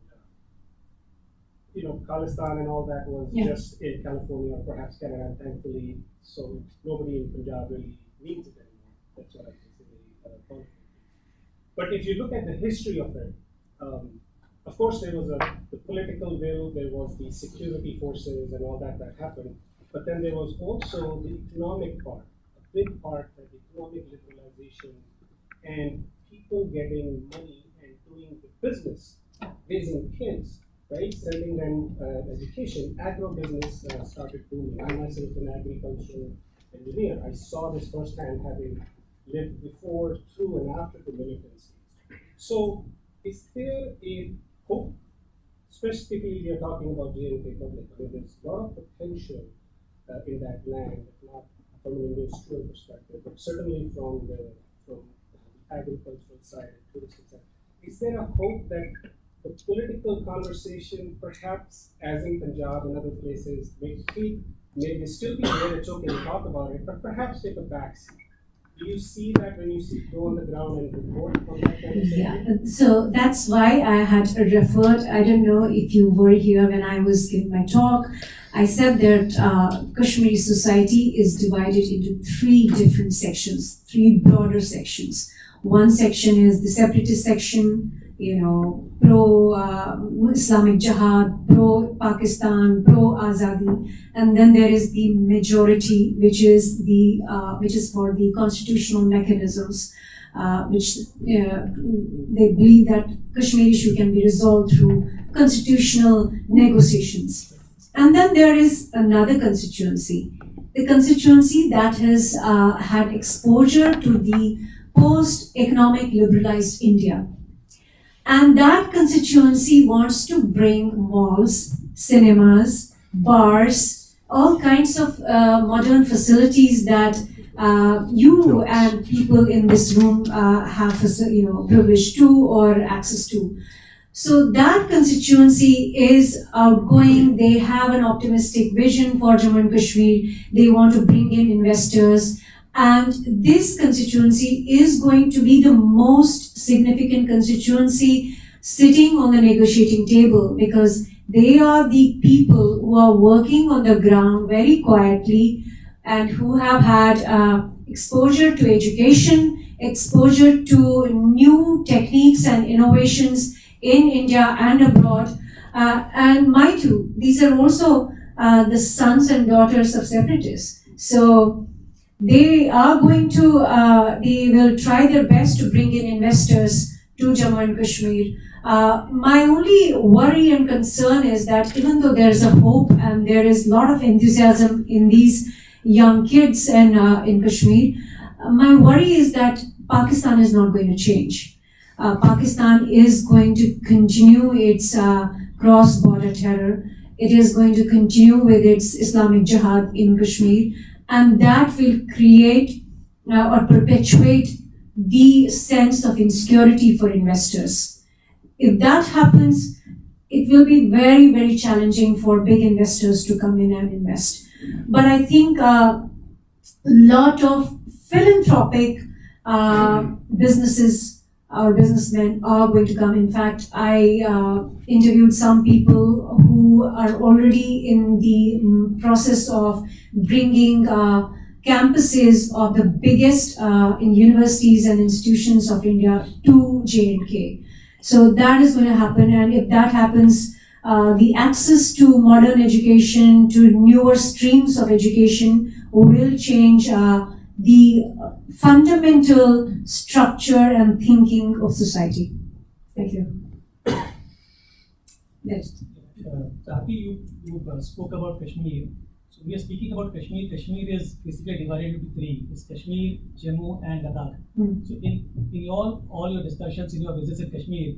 Punjab. Khalistan and all that was just in California or perhaps Canada, and thankfully, so nobody in Punjab really needs it anymore. That's what I consider conflict. But if you look at the history of it, of course there was the political will, there was the security forces and all that happened, but then there was also the economic part, a big part, the economic liberalization and people getting money and doing the business, raising kids, right, sending them education. Agro-business started booming. I myself an agricultural engineer. I saw this firsthand, having lived before, through, and after the militancy. So, is there a hope? Specifically, we are talking about J&K public. I mean, there's a lot of potential in that land, if not from an industrial perspective, but certainly from the agricultural side and touristic side. Is there a hope that the political conversation, perhaps as in Punjab and other places, may still be there, it's okay to talk about it, but perhaps take a backseat? Do you see that when you go on the ground and report on that kind of thing? Yeah, so that's why I had referred, I don't know if you were here when I was giving my talk, I said that Kashmiri society is divided into three different sections, three broader sections. One section is the separatist section, pro-Islamic Jihad, pro-Pakistan, pro-Azadi, and then there is the majority, which is for the constitutional mechanisms, which they believe that Kashmir issue can be resolved through constitutional negotiations. And then there is another constituency, the constituency that has had exposure to the post-economic liberalized India. And that constituency wants to bring malls, cinemas, bars, all kinds of modern facilities that you and people in this room have privilege to or access to. So that constituency is outgoing. They have an optimistic vision for Jammu and Kashmir. They want to bring in investors. And this constituency is going to be the most significant constituency sitting on the negotiating table, because they are the people who are working on the ground very quietly and who have had exposure to education, exposure to new techniques and innovations in India and abroad. And mind you, these are also the sons and daughters of separatists. So they are going to, they will try their best to bring in investors to Jammu and Kashmir. My only worry and concern is that even though there's a hope and there is a lot of enthusiasm in these young kids and in Kashmir, my worry is that Pakistan is not going to change. Pakistan is going to continue its cross-border terror. It is going to continue with its Islamic Jihad in Kashmir, and that will create or perpetuate the sense of insecurity for investors. If that happens, it will be very, very challenging for big investors to come in and invest. But I think a lot of philanthropic businesses or businessmen are going to come. In fact, I interviewed some people who are already in the process of bringing campuses of the biggest in universities and institutions of India to J&K. So that is going to happen, and if that happens, the access to modern education, to newer streams of education will change the fundamental structure and thinking of society. Thank you. Next. Aarti, you spoke about Kashmir. So we are speaking about Kashmir. Kashmir is basically divided into three. It's Kashmir, Jammu, and Ladakh. So in all your discussions, in your visits in Kashmir,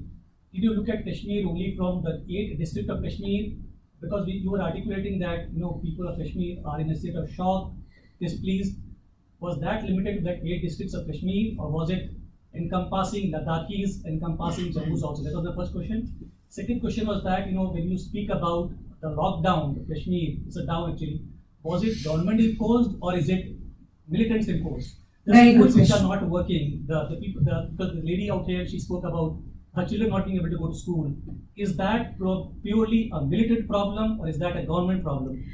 did you look at Kashmir only from the 8th district of Kashmir? Because you were articulating that people of Kashmir are in a state of shock, displeased. Was that limited to the 8 districts of Kashmir, or was it encompassing Ladakhis, encompassing Jammus also? That was the first question. Second question was that, when you speak about the lockdown, Kashmir, it's a down actually, was it government imposed or is it militants imposed? The Very good schools which question. are not working, because the lady out here, she spoke about her children not being able to go to school. Is that purely a militant problem or is that a government problem?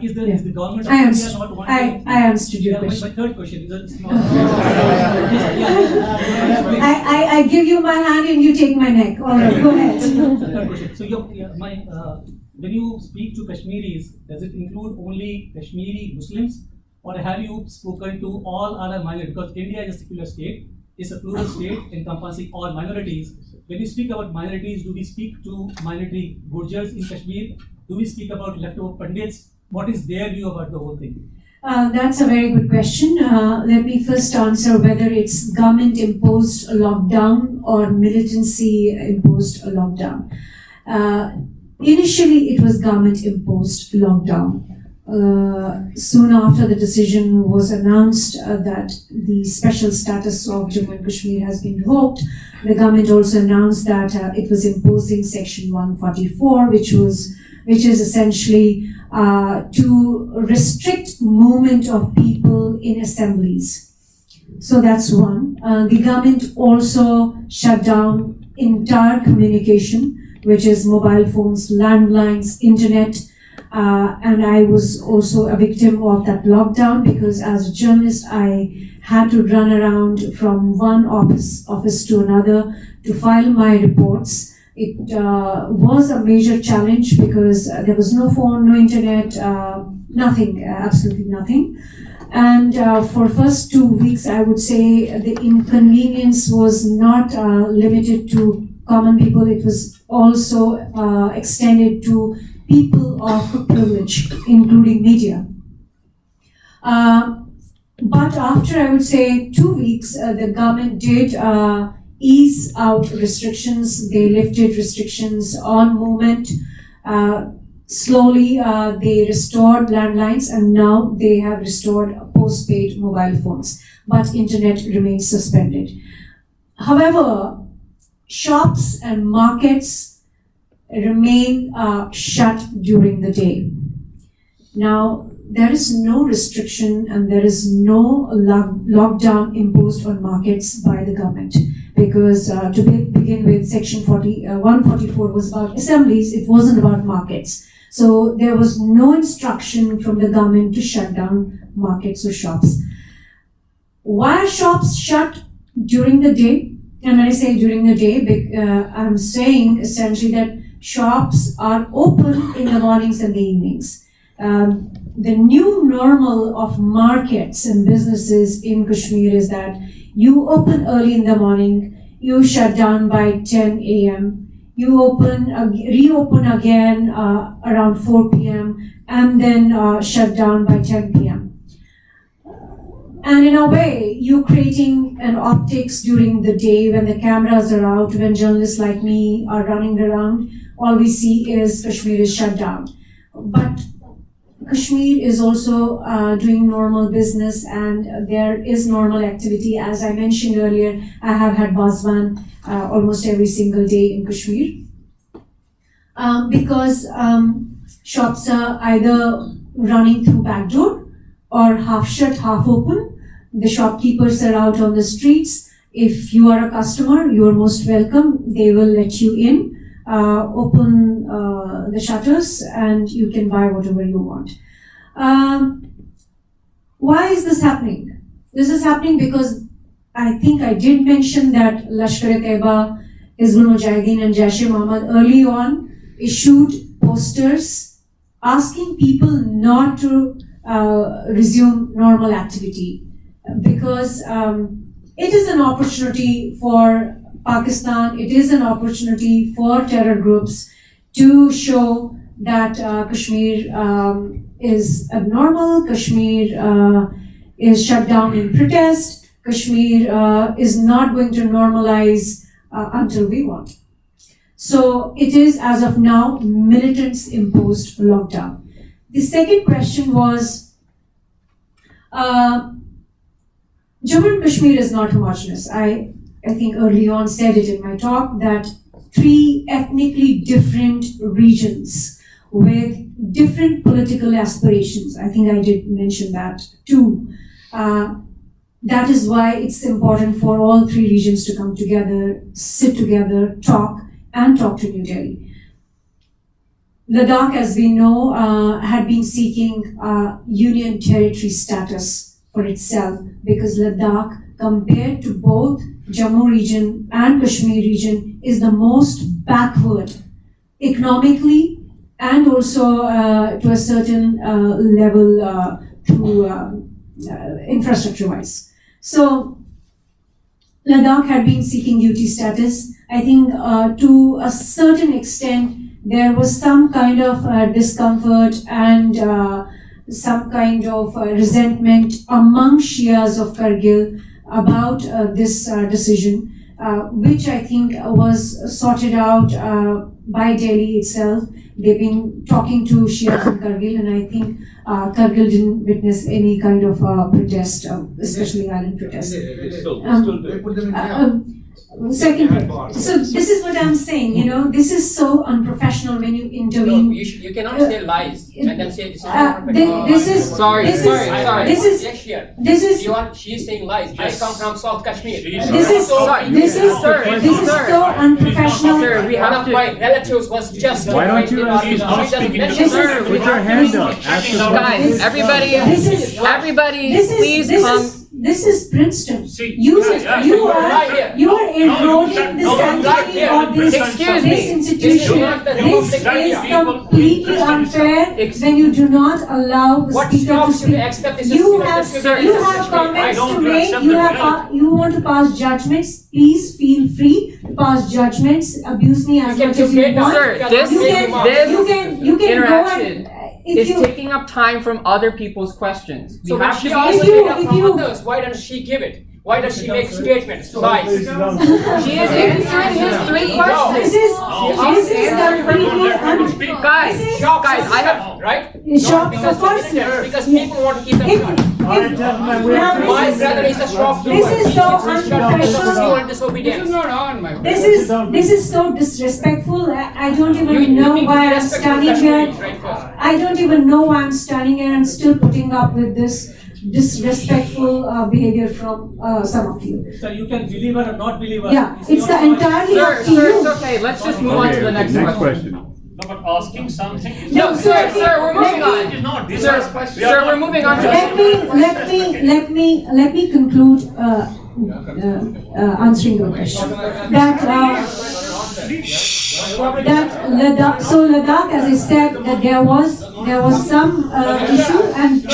Is the government of India not wanting? I understood your My question. third question is a small. I give you my hand and you take my neck. All right, go ahead. Third question. So when you speak to Kashmiris, does it include only Kashmiri Muslims, or have you spoken to all other minorities? Because India is a secular state, it's a plural state encompassing all minorities. When you speak about minorities, do we speak to minority Gurjars in Kashmir? Do we speak about leftover Pandits? What is their view about the whole thing? That's a very good question. Let me first answer whether it's government imposed a lockdown or militancy imposed a lockdown. Initially, it was government imposed lockdown. Soon after the decision was announced that the special status of Jammu and Kashmir has been revoked, the government also announced that it was imposing Section 144, which is essentially to restrict movement of people in assemblies. So that's one. The government also shut down entire communication, which is mobile phones, landlines, internet. And I was also a victim of that lockdown because as a journalist, I had to run around from one office to another to file my reports. It was a major challenge because there was no phone, no internet, nothing, absolutely nothing. And for first 2 weeks, I would say the inconvenience was not limited to common people. It was also extended to people of privilege, including media. But after, I would say, 2 weeks, the government did ease out restrictions. They lifted restrictions on movement. Slowly, they restored landlines, and now they have restored postpaid mobile phones. But internet remains suspended. However, shops and markets remain shut during the day. Now, there is no restriction and there is no lockdown imposed on markets by the government because to begin with, Section 144 was about assemblies, it wasn't about markets. So there was no instruction from the government to shut down markets or shops. Why are shops shut during the day? And when I say during the day, I'm saying essentially that shops are open in the mornings and the evenings. The new normal of markets and businesses in Kashmir is that you open early in the morning, you shut down by 10 a.m., you reopen again around 4 p.m. and then shut down by 10 p.m. And in a way, you're creating an optics during the day when the cameras are out, when journalists like me are running around, all we see is Kashmir is shut down. but Kashmir is also doing normal business, and there is normal activity. As I mentioned earlier, I have had Bazwan almost every single day in Kashmir. Because shops are either running through back door or half shut, half open. The shopkeepers are out on the streets. If you are a customer, you are most welcome. They will let you in, open the shutters, and you can buy whatever you want. Why is this happening? This is happening because I think I did mention that Lashkar-e-Taiba, Hizbul Mujahideen and Jaish-e-Mohammed early on issued posters asking people not to resume normal activity, because it is an opportunity for Pakistan, it is an opportunity for terror groups to show that Kashmir is abnormal, Kashmir is shut down in protest, Kashmir is not going to normalize until we want. So it is, as of now, militants imposed lockdown. The second question was, Jammu and Kashmir is not homogeneous. I think early on said it in my talk that 3 ethnically different regions with different political aspirations. I think I did mention that too. That is why it's important for all 3 regions to come together, sit together, talk to New Delhi. Ladakh, as we know, had been seeking union territory status for itself, because Ladakh, compared to both Jammu region and Kashmir region, is the most backward economically and also to a certain level through infrastructure-wise. So Ladakh had been seeking UT status. I think to a certain extent there was some kind of discomfort and some kind of resentment among Shias of Kargil about this decision, which I think was sorted out by Delhi itself. They've been talking to Shias in Kargil, and I think Kargil didn't witness any kind of protest, especially violent protest. Second, so this is what I'm saying, this is so unprofessional when you intervene. No, you cannot say lies and then say this is sorry. She is saying lies. I come from South Kashmir. This is so unprofessional. Sir, we have my relatives was just. Why don't you ask his question? Sir, put your hand up. Guys, everybody, please come. This is Princeton. You are eroding the sanctity of this institution. This is completely unfair when you do not allow the speaker to speak. You have comments to make. You want to pass judgments. Please feel free to pass judgments. Abuse me as much as you want. Sir, this interaction is you taking up time from other people's questions. So we have she to asks from others. Why doesn't she give it? Why does she make statements? Lies. She is answering his 3 questions. This is completely guys, I have right? Because people want to keep them quiet. My brother is a shopkeeper. This is so unprofessional. This is so disrespectful. I don't even know why I'm standing here. I don't even know why I'm standing here and still putting up with this disrespectful behavior from some of you. So you can believe her or not believe her. Yeah, it's entirely up to you. Sir, it's okay. Let's just move on to the next question. No, but asking something is No, sir, we're moving on. It is not. Sir, we're moving on to let me conclude answering your question. Ladakh, as I said, that there was some issue, and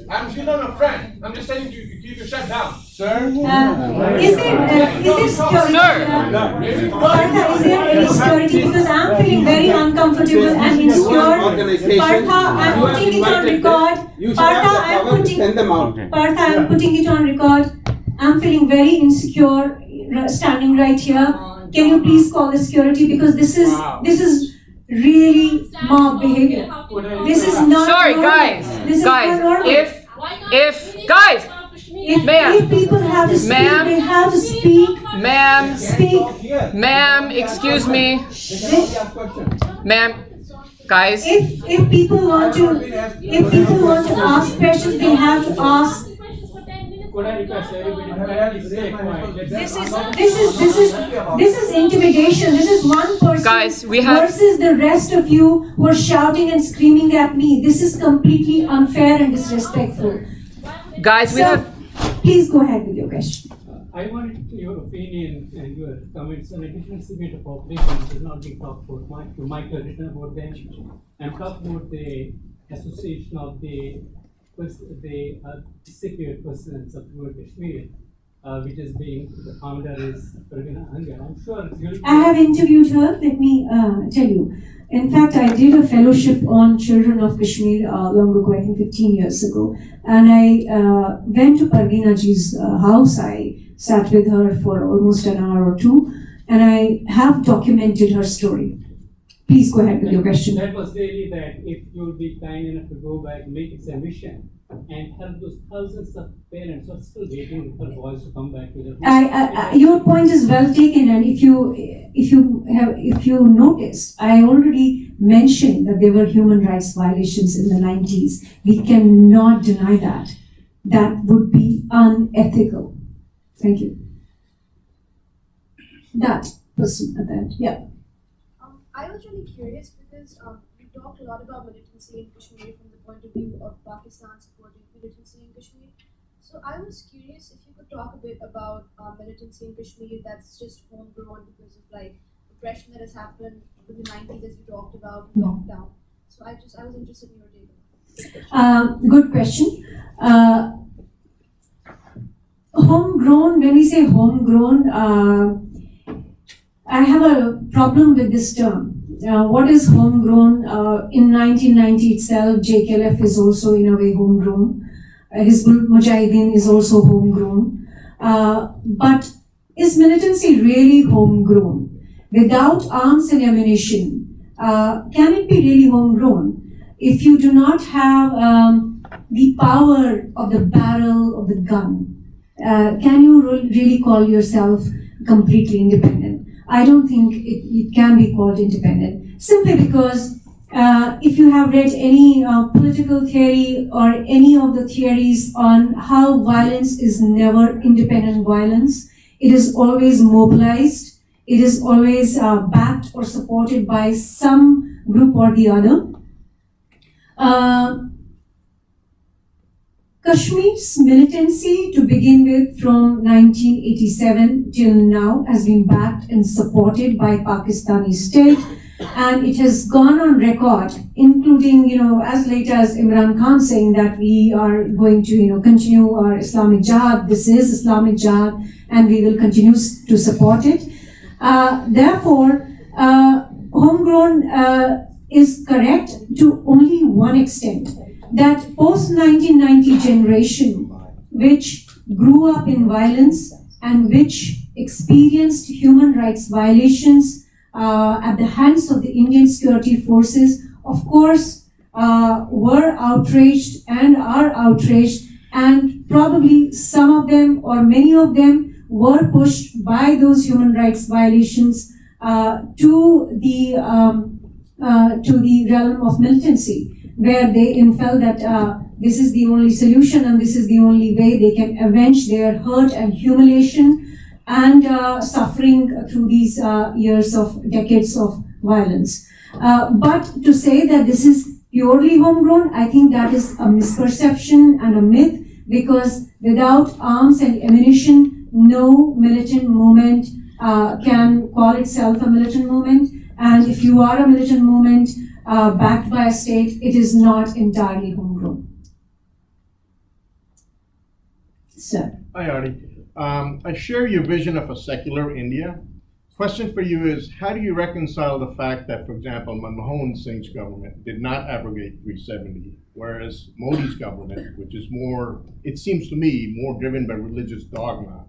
I'm still not a friend. I'm just telling you to keep your shut down. Sir? Is there security? Partha, is there any security? Because I'm feeling very uncomfortable and insecure. Partha, I'm putting it on record. Partha, I'm putting it on record. I'm feeling very insecure standing right here. Can you please call the security, because this is really mob behavior. This is not Sorry, normal. guys. This is Guys, not normal. if guys, If people have to speak, Ma'am. they have to speak. ma'am, Speak. ma'am, excuse me, ma'am, guys. If people want to ask questions, they have to ask. Could I request everybody to stay quiet? This is intimidation. This is one person Guys, we have- versus the rest of you who are shouting and screaming at me. This is completely unfair and disrespectful. Guys, we So, have. please go ahead with your question. I wanted your opinion and your comments on a different segment of operation which is not being talked about. Michael written about them. I'm talking about the association of the disappeared persons of Kashmir, which is being, the founder is Pravina Hangar. I'm sure you'll. I have interviewed her. Let me tell you. In fact, I did a fellowship on children of Kashmir long ago, I think 15 years ago. And I went to Parveena ji's house. I sat with her for almost an hour or two. And I have documented her story. Please go ahead with your question. That was really that if you would be kind enough to go back, make it a mission, and help those thousands of parents who are still waiting for boys to come back to their homes. Your point is well taken, and if you noticed, I already mentioned that there were human rights violations in the 90s. We cannot deny that. That would be unethical. Thank you. That person at the end, yeah. I was really curious because we talked a lot about militancy in Kashmir from the point of view of Pakistan supporting militancy in Kashmir. So I was curious if you could talk a bit about militancy in Kashmir that's just homegrown because of like oppression that has happened in the 90s, as you talked about, lockdown. So I was interested in your take on that. Good question. Homegrown, when we say homegrown, I have a problem with this term. What is homegrown? In 1990 itself, JKLF is also in a way homegrown. Hizbul Mujahideen is also homegrown. But is militancy really homegrown? Without arms and ammunition, can it be really homegrown? If you do not have the power of the barrel of the gun, can you really call yourself completely independent? I don't think it can be called independent, simply because if you have read any political theory or any of the theories on how violence is never independent violence, it is always mobilized, it is always backed or supported by some group or the other. Kashmir's militancy, to begin with, from 1987 till now, has been backed and supported by Pakistani state, and it has gone on record, including, as late as Imran Khan saying that we are going to, continue our Islamic Jihad. This is Islamic Jihad, and we will continue to support it. Therefore, homegrown is correct to only one extent. That post-1990 generation, which grew up in violence and which experienced human rights violations at the hands of the Indian security forces, of course, were outraged and are outraged, and probably some of them or many of them were pushed by those human rights violations to the realm of militancy, where they felt that this is the only solution and this is the only way they can avenge their hurt and humiliation and suffering through these decades of violence. But to say that this is purely homegrown, I think that is a misperception and a myth, because without arms and ammunition, no militant movement can call itself a militant movement. And if you are a militant movement backed by a state, it is not entirely homegrown. Sir. Hi, Aarti. I share your vision of a secular India. Question for you is, how do you reconcile the fact that, for example, Manmohan Singh's government did not abrogate 370, whereas Modi's government, which is more, it seems to me, more driven by religious dogma,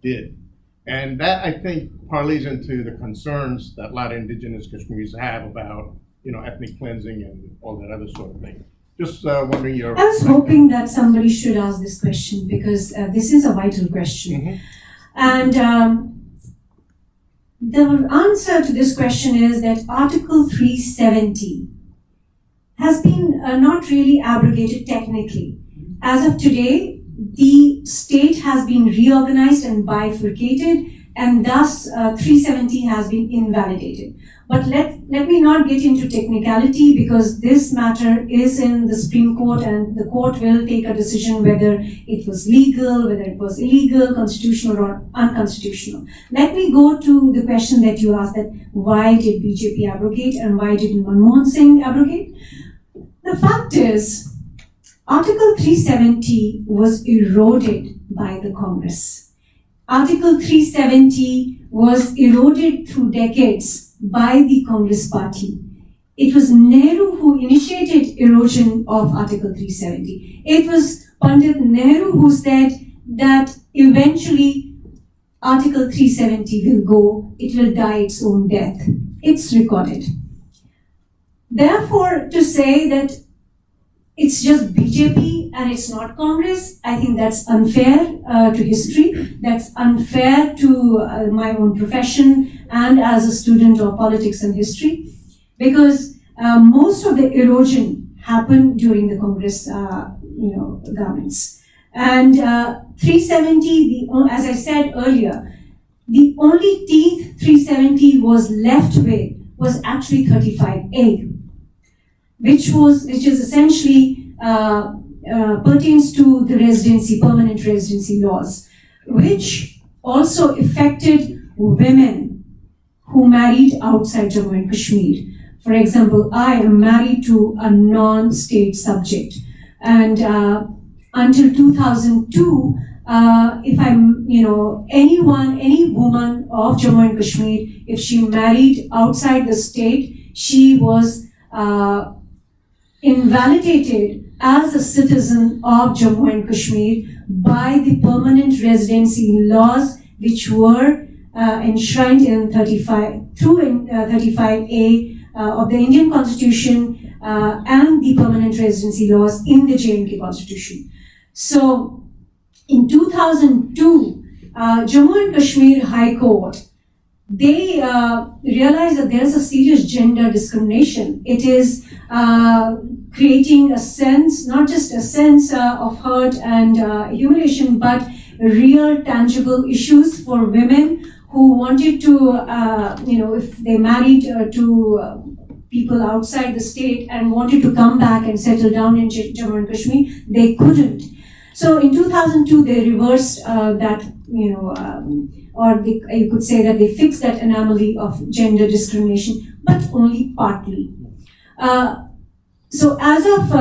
did? And that, I think, parlays into the concerns that a lot of indigenous Kashmiris have about, ethnic cleansing and all that other sort of thing. Just wondering your. I was hoping that somebody should ask this question because this is a vital question. And the answer to this question is that Article 370 has been not really abrogated technically. As of today, the state has been reorganized and bifurcated, and thus 370 has been invalidated. But let me not get into technicality because this matter is in the Supreme Court and the court will take a decision whether it was legal, whether it was illegal, constitutional or unconstitutional. Let me go to the question that you asked, that why did BJP abrogate and why didn't Manmohan Singh abrogate? The fact is, Article 370 was eroded by the Congress. Article 370 was eroded through decades by the Congress party. It was Nehru who initiated erosion of Article 370. It was Pandit Nehru who said that eventually Article 370 will go, it will die its own death. It's recorded. Therefore, to say that it's just BJP and it's not Congress, I think that's unfair to history. That's unfair to my own profession and as a student of politics and history, because most of the erosion happened during the Congress, governments. And 370, as I said earlier, the only teeth 370 was left with was actually 35A. Which is essentially pertains to the permanent residency laws, which also affected women who married outside Jammu and Kashmir. For example, I am married to a non-state subject, and until 2002, if I'm, any woman of Jammu and Kashmir, if she married outside the state, she was invalidated as a citizen of Jammu and Kashmir by the permanent residency laws, which were enshrined in 35A of the Indian Constitution and the permanent residency laws in the J&K Constitution. So, in 2002, Jammu and Kashmir High Court, they realized that there is a serious gender discrimination. It is creating a sense, not just a sense of hurt and humiliation, but real tangible issues for women who wanted to, if they married to people outside the state and wanted to come back and settle down in Jammu and Kashmir, they couldn't. So in 2002, they reversed that, you could say that they fixed that anomaly of gender discrimination, but only partly. So as of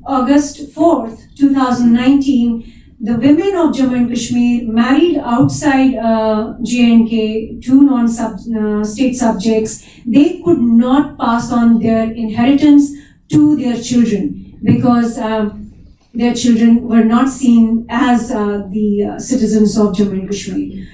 August 4th, 2019, the women of Jammu and Kashmir married outside J&K to non-state subjects, they could not pass on their inheritance to their children because their children were not seen as the citizens of Jammu and Kashmir.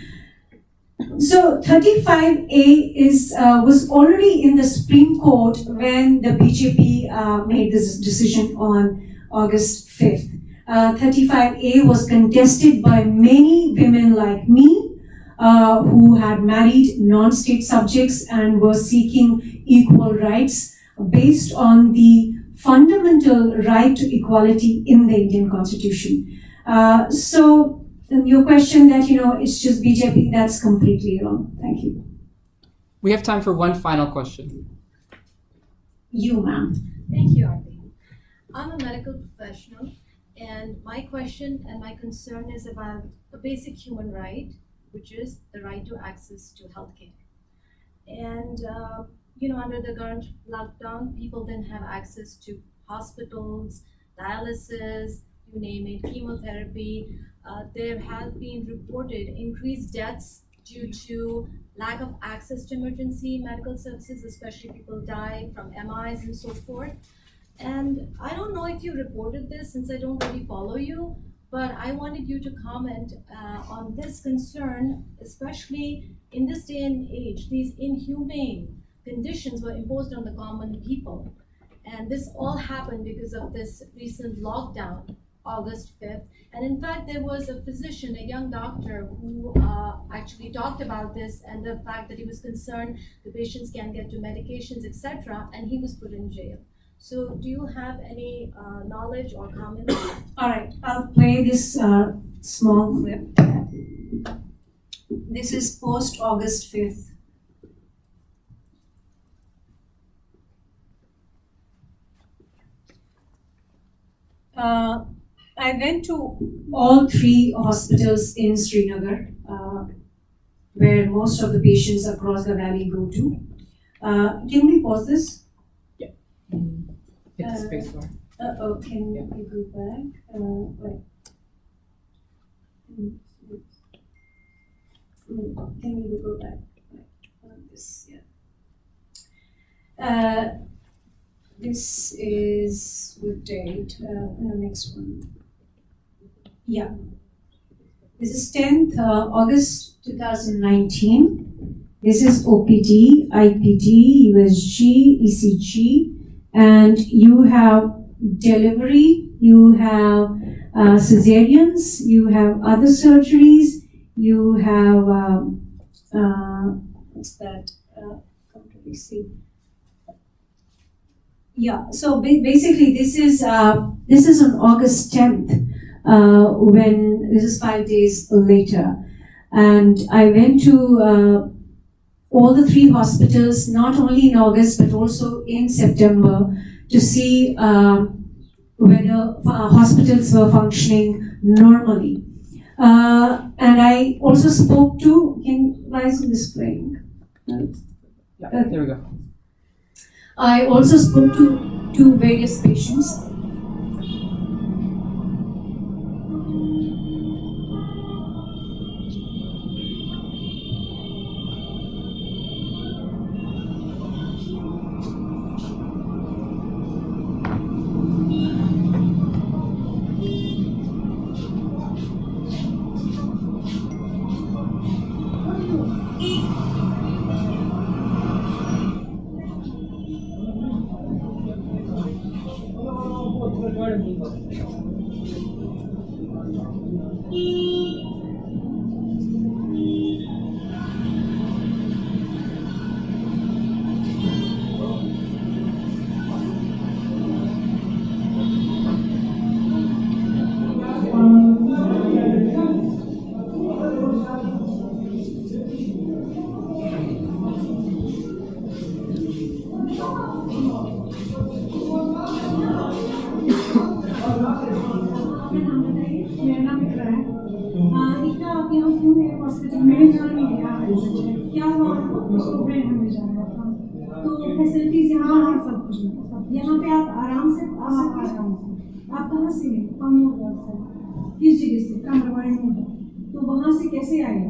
So 35A was already in the Supreme Court when the BJP made this decision on August 5th. 35A was contested by many women like me who had married non-state subjects and were seeking equal rights based on the fundamental right to equality in the Indian Constitution. So your question that, it's just BJP, that's completely wrong. Thank you. We have time for one final question. You, ma'am. Thank you, Aarti. I'm a medical professional, and my question and my concern is about a basic human right, which is the right to access to healthcare. And, under the current lockdown, people didn't have access to hospitals, dialysis, you name it, chemotherapy. There have been reported increased deaths due to lack of access to emergency medical services, especially people die from MIs and so forth. And I don't know if you reported this since I don't really follow you, But I wanted you to comment on this concern, especially in this day and age. These inhumane conditions were imposed on the common people. And this all happened because of this recent lockdown, August 5th. And in fact, there was a physician, a young doctor, who actually talked about this and the fact that he was concerned the patients can't get to medications, etc., and he was put in jail. So do you have any knowledge or comments? All right, I'll play this small clip. This is post August 5th. I went to all three hospitals in Srinagar, where most of the patients across the valley go to. Can we pause this? Hit the space bar. Can you go back? Wait. Can you go back? This, yeah. This is what date? No, next one. Yeah. This is 10th August 2019. This is OPD, IPD, USG, ECG, and you have delivery, you have cesareans, you have other surgeries, you have what's that? Come to see. Yeah, so basically this is on August 10th, when this is 5 days later, and I went to all the three hospitals, not only in August but also in September, to see whether hospitals were functioning normally. And I also spoke to, why isn't this playing? Yeah, there we go. I also spoke to various patients. मेरा नाम इकरा है। इकरा आप यहाँ क्यों है hospital में? जानी है आप क्या हुआ आपको? उसको ब्रेन हमें जाना था। तो फैसिलिटीज यहाँ है सब कुछ। यहाँ पे आप आराम से आ सकते हैं। आप कहाँ से हैं? हम लोग से। किस जगह से? कामरवाड़ी में। तो वहाँ से कैसे आए?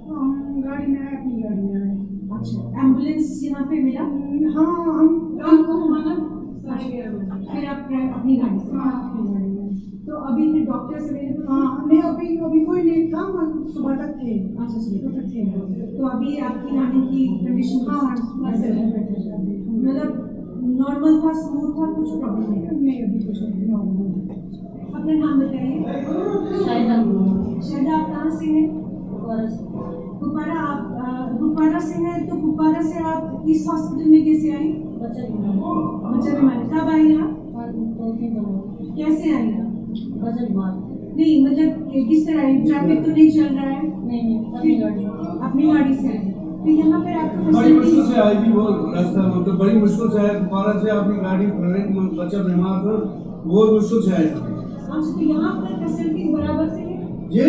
हम गाड़ी में आए, अपनी गाड़ी में आए। अच्छा, एम्बुलेंस यहाँ पे मिला? हाँ, हम आपको मतलब फिर आप अपनी गाड़ी से? हाँ, अपनी गाड़ी में। तो अभी फिर डॉक्टर से मेरे हाँ नहीं अभी कोई नहीं था, सुबह तक थे। अच्छा, सुबह तक थे। तो अभी आपकी नानी की कंडीशन हाँ बेटर है, मतलब नॉर्मल था, स्मूथ था, कुछ प्रॉब्लम नहीं है? नहीं, अभी कुछ नहीं, नॉर्मल। अपना नाम बताइए। शायदा। शायदा, आप कहाँ से हैं? कुपवारा से। कुपवारा, आप कुपवारा से हैं, तो कुपवारा से आप इस हॉस्पिटल में कैसे आए? बच्चा बीमार। कब आए आप? कैसे आए आप? नहीं, मतलब किस तरह? ट्रैफिक तो नहीं चल रहा है? नहीं, अपनी गाड़ी से आए। तो यहाँ पे आपको बड़ी मुश्किल से आई थी वो रास्ता, मतलब बड़ी मुश्किल से आया। कुपवारा से अपनी गाड़ी, बच्चा बीमार था, बहुत मुश्किल से आया। अच्छा, तो यहाँ पर फैसिलिटीज बराबर से है? जी,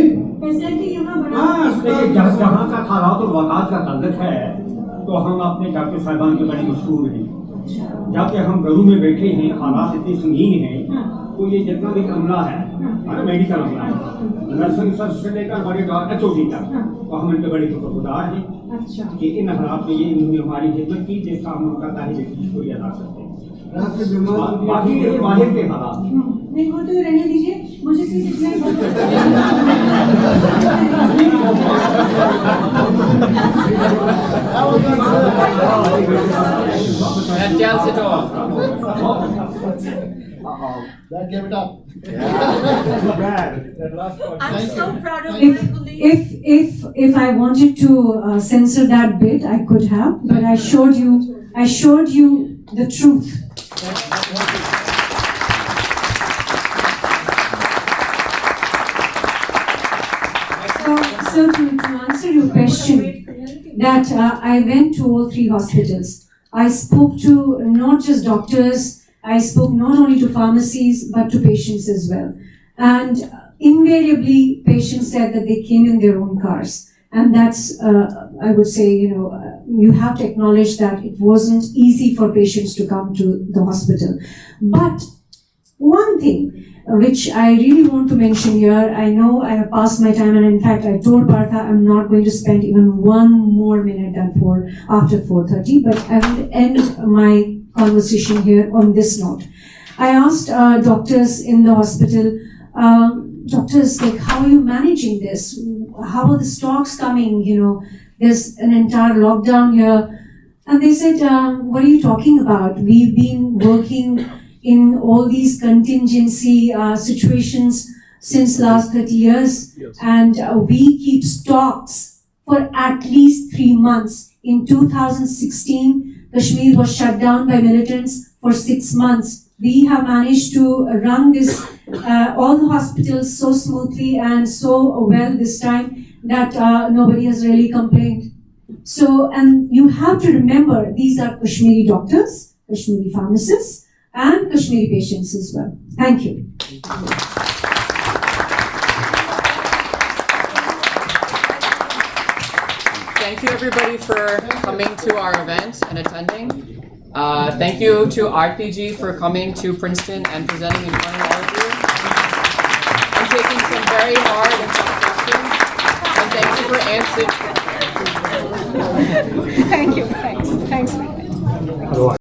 फैसिलिटी यहाँ बराबर। देखिए जहाँ का हालात और वक़ात का ताल्लुक है, तो हम अपने डॉक्टर साहिबान के बड़े मशहूर हैं। जबकि हम घरों में बैठे हैं, हालात इतने संगीन हैं, तो ये जितना भी अमला है, हमारा मेडिकल अमला है, नर्सिंग सर से लेकर हमारे HOD तक, तो हम इनके बड़े शुक्रगुजार हैं कि इन हालात में ये इन्होंने हमारी खिदमत की, जिसका हम उनका तारीफ शुक्रिया अदा करते हैं। बाकी के हालात नहीं, वो तो रहने दीजिए, मुझे सिर्फ इतना ही That tells it all. That gave it up. I'm so proud of my colleagues. if I wanted to censor that bit, I could have, but I showed you the truth. So to answer your question, that I went to all 3 hospitals. I spoke to not just doctors, I spoke not only to pharmacies, but to patients as well. And invariably, patients said that they came in their own cars. And that's, I would say, you have to acknowledge that it wasn't easy for patients to come to the hospital. But one thing which I really want to mention here, I know I have passed my time, and in fact I told Partha I'm not going to spend even 1 more minute after 4:30, but I will end my conversation here on this note. I asked doctors in the hospital, doctors, like, how are you managing this? How are the stocks coming? There's an entire lockdown here. And they said, what are you talking about? We've been working in all these contingency situations since last 30 years. Yes. And we keep stocks for at least 3 months. In 2016, Kashmir was shut down by militants for 6 months. We have managed to run this, all the hospitals so smoothly and so well this time that nobody has really complained. So, and you have to remember, these are Kashmiri doctors, Kashmiri pharmacists, and Kashmiri patients as well. Thank you. Thank you everybody for coming to our event and attending. Thank you to Aarti ji for coming to Princeton and presenting in front of all of you. And taking some very hard and tough questions. And thank you for answering. Thank you. Thanks.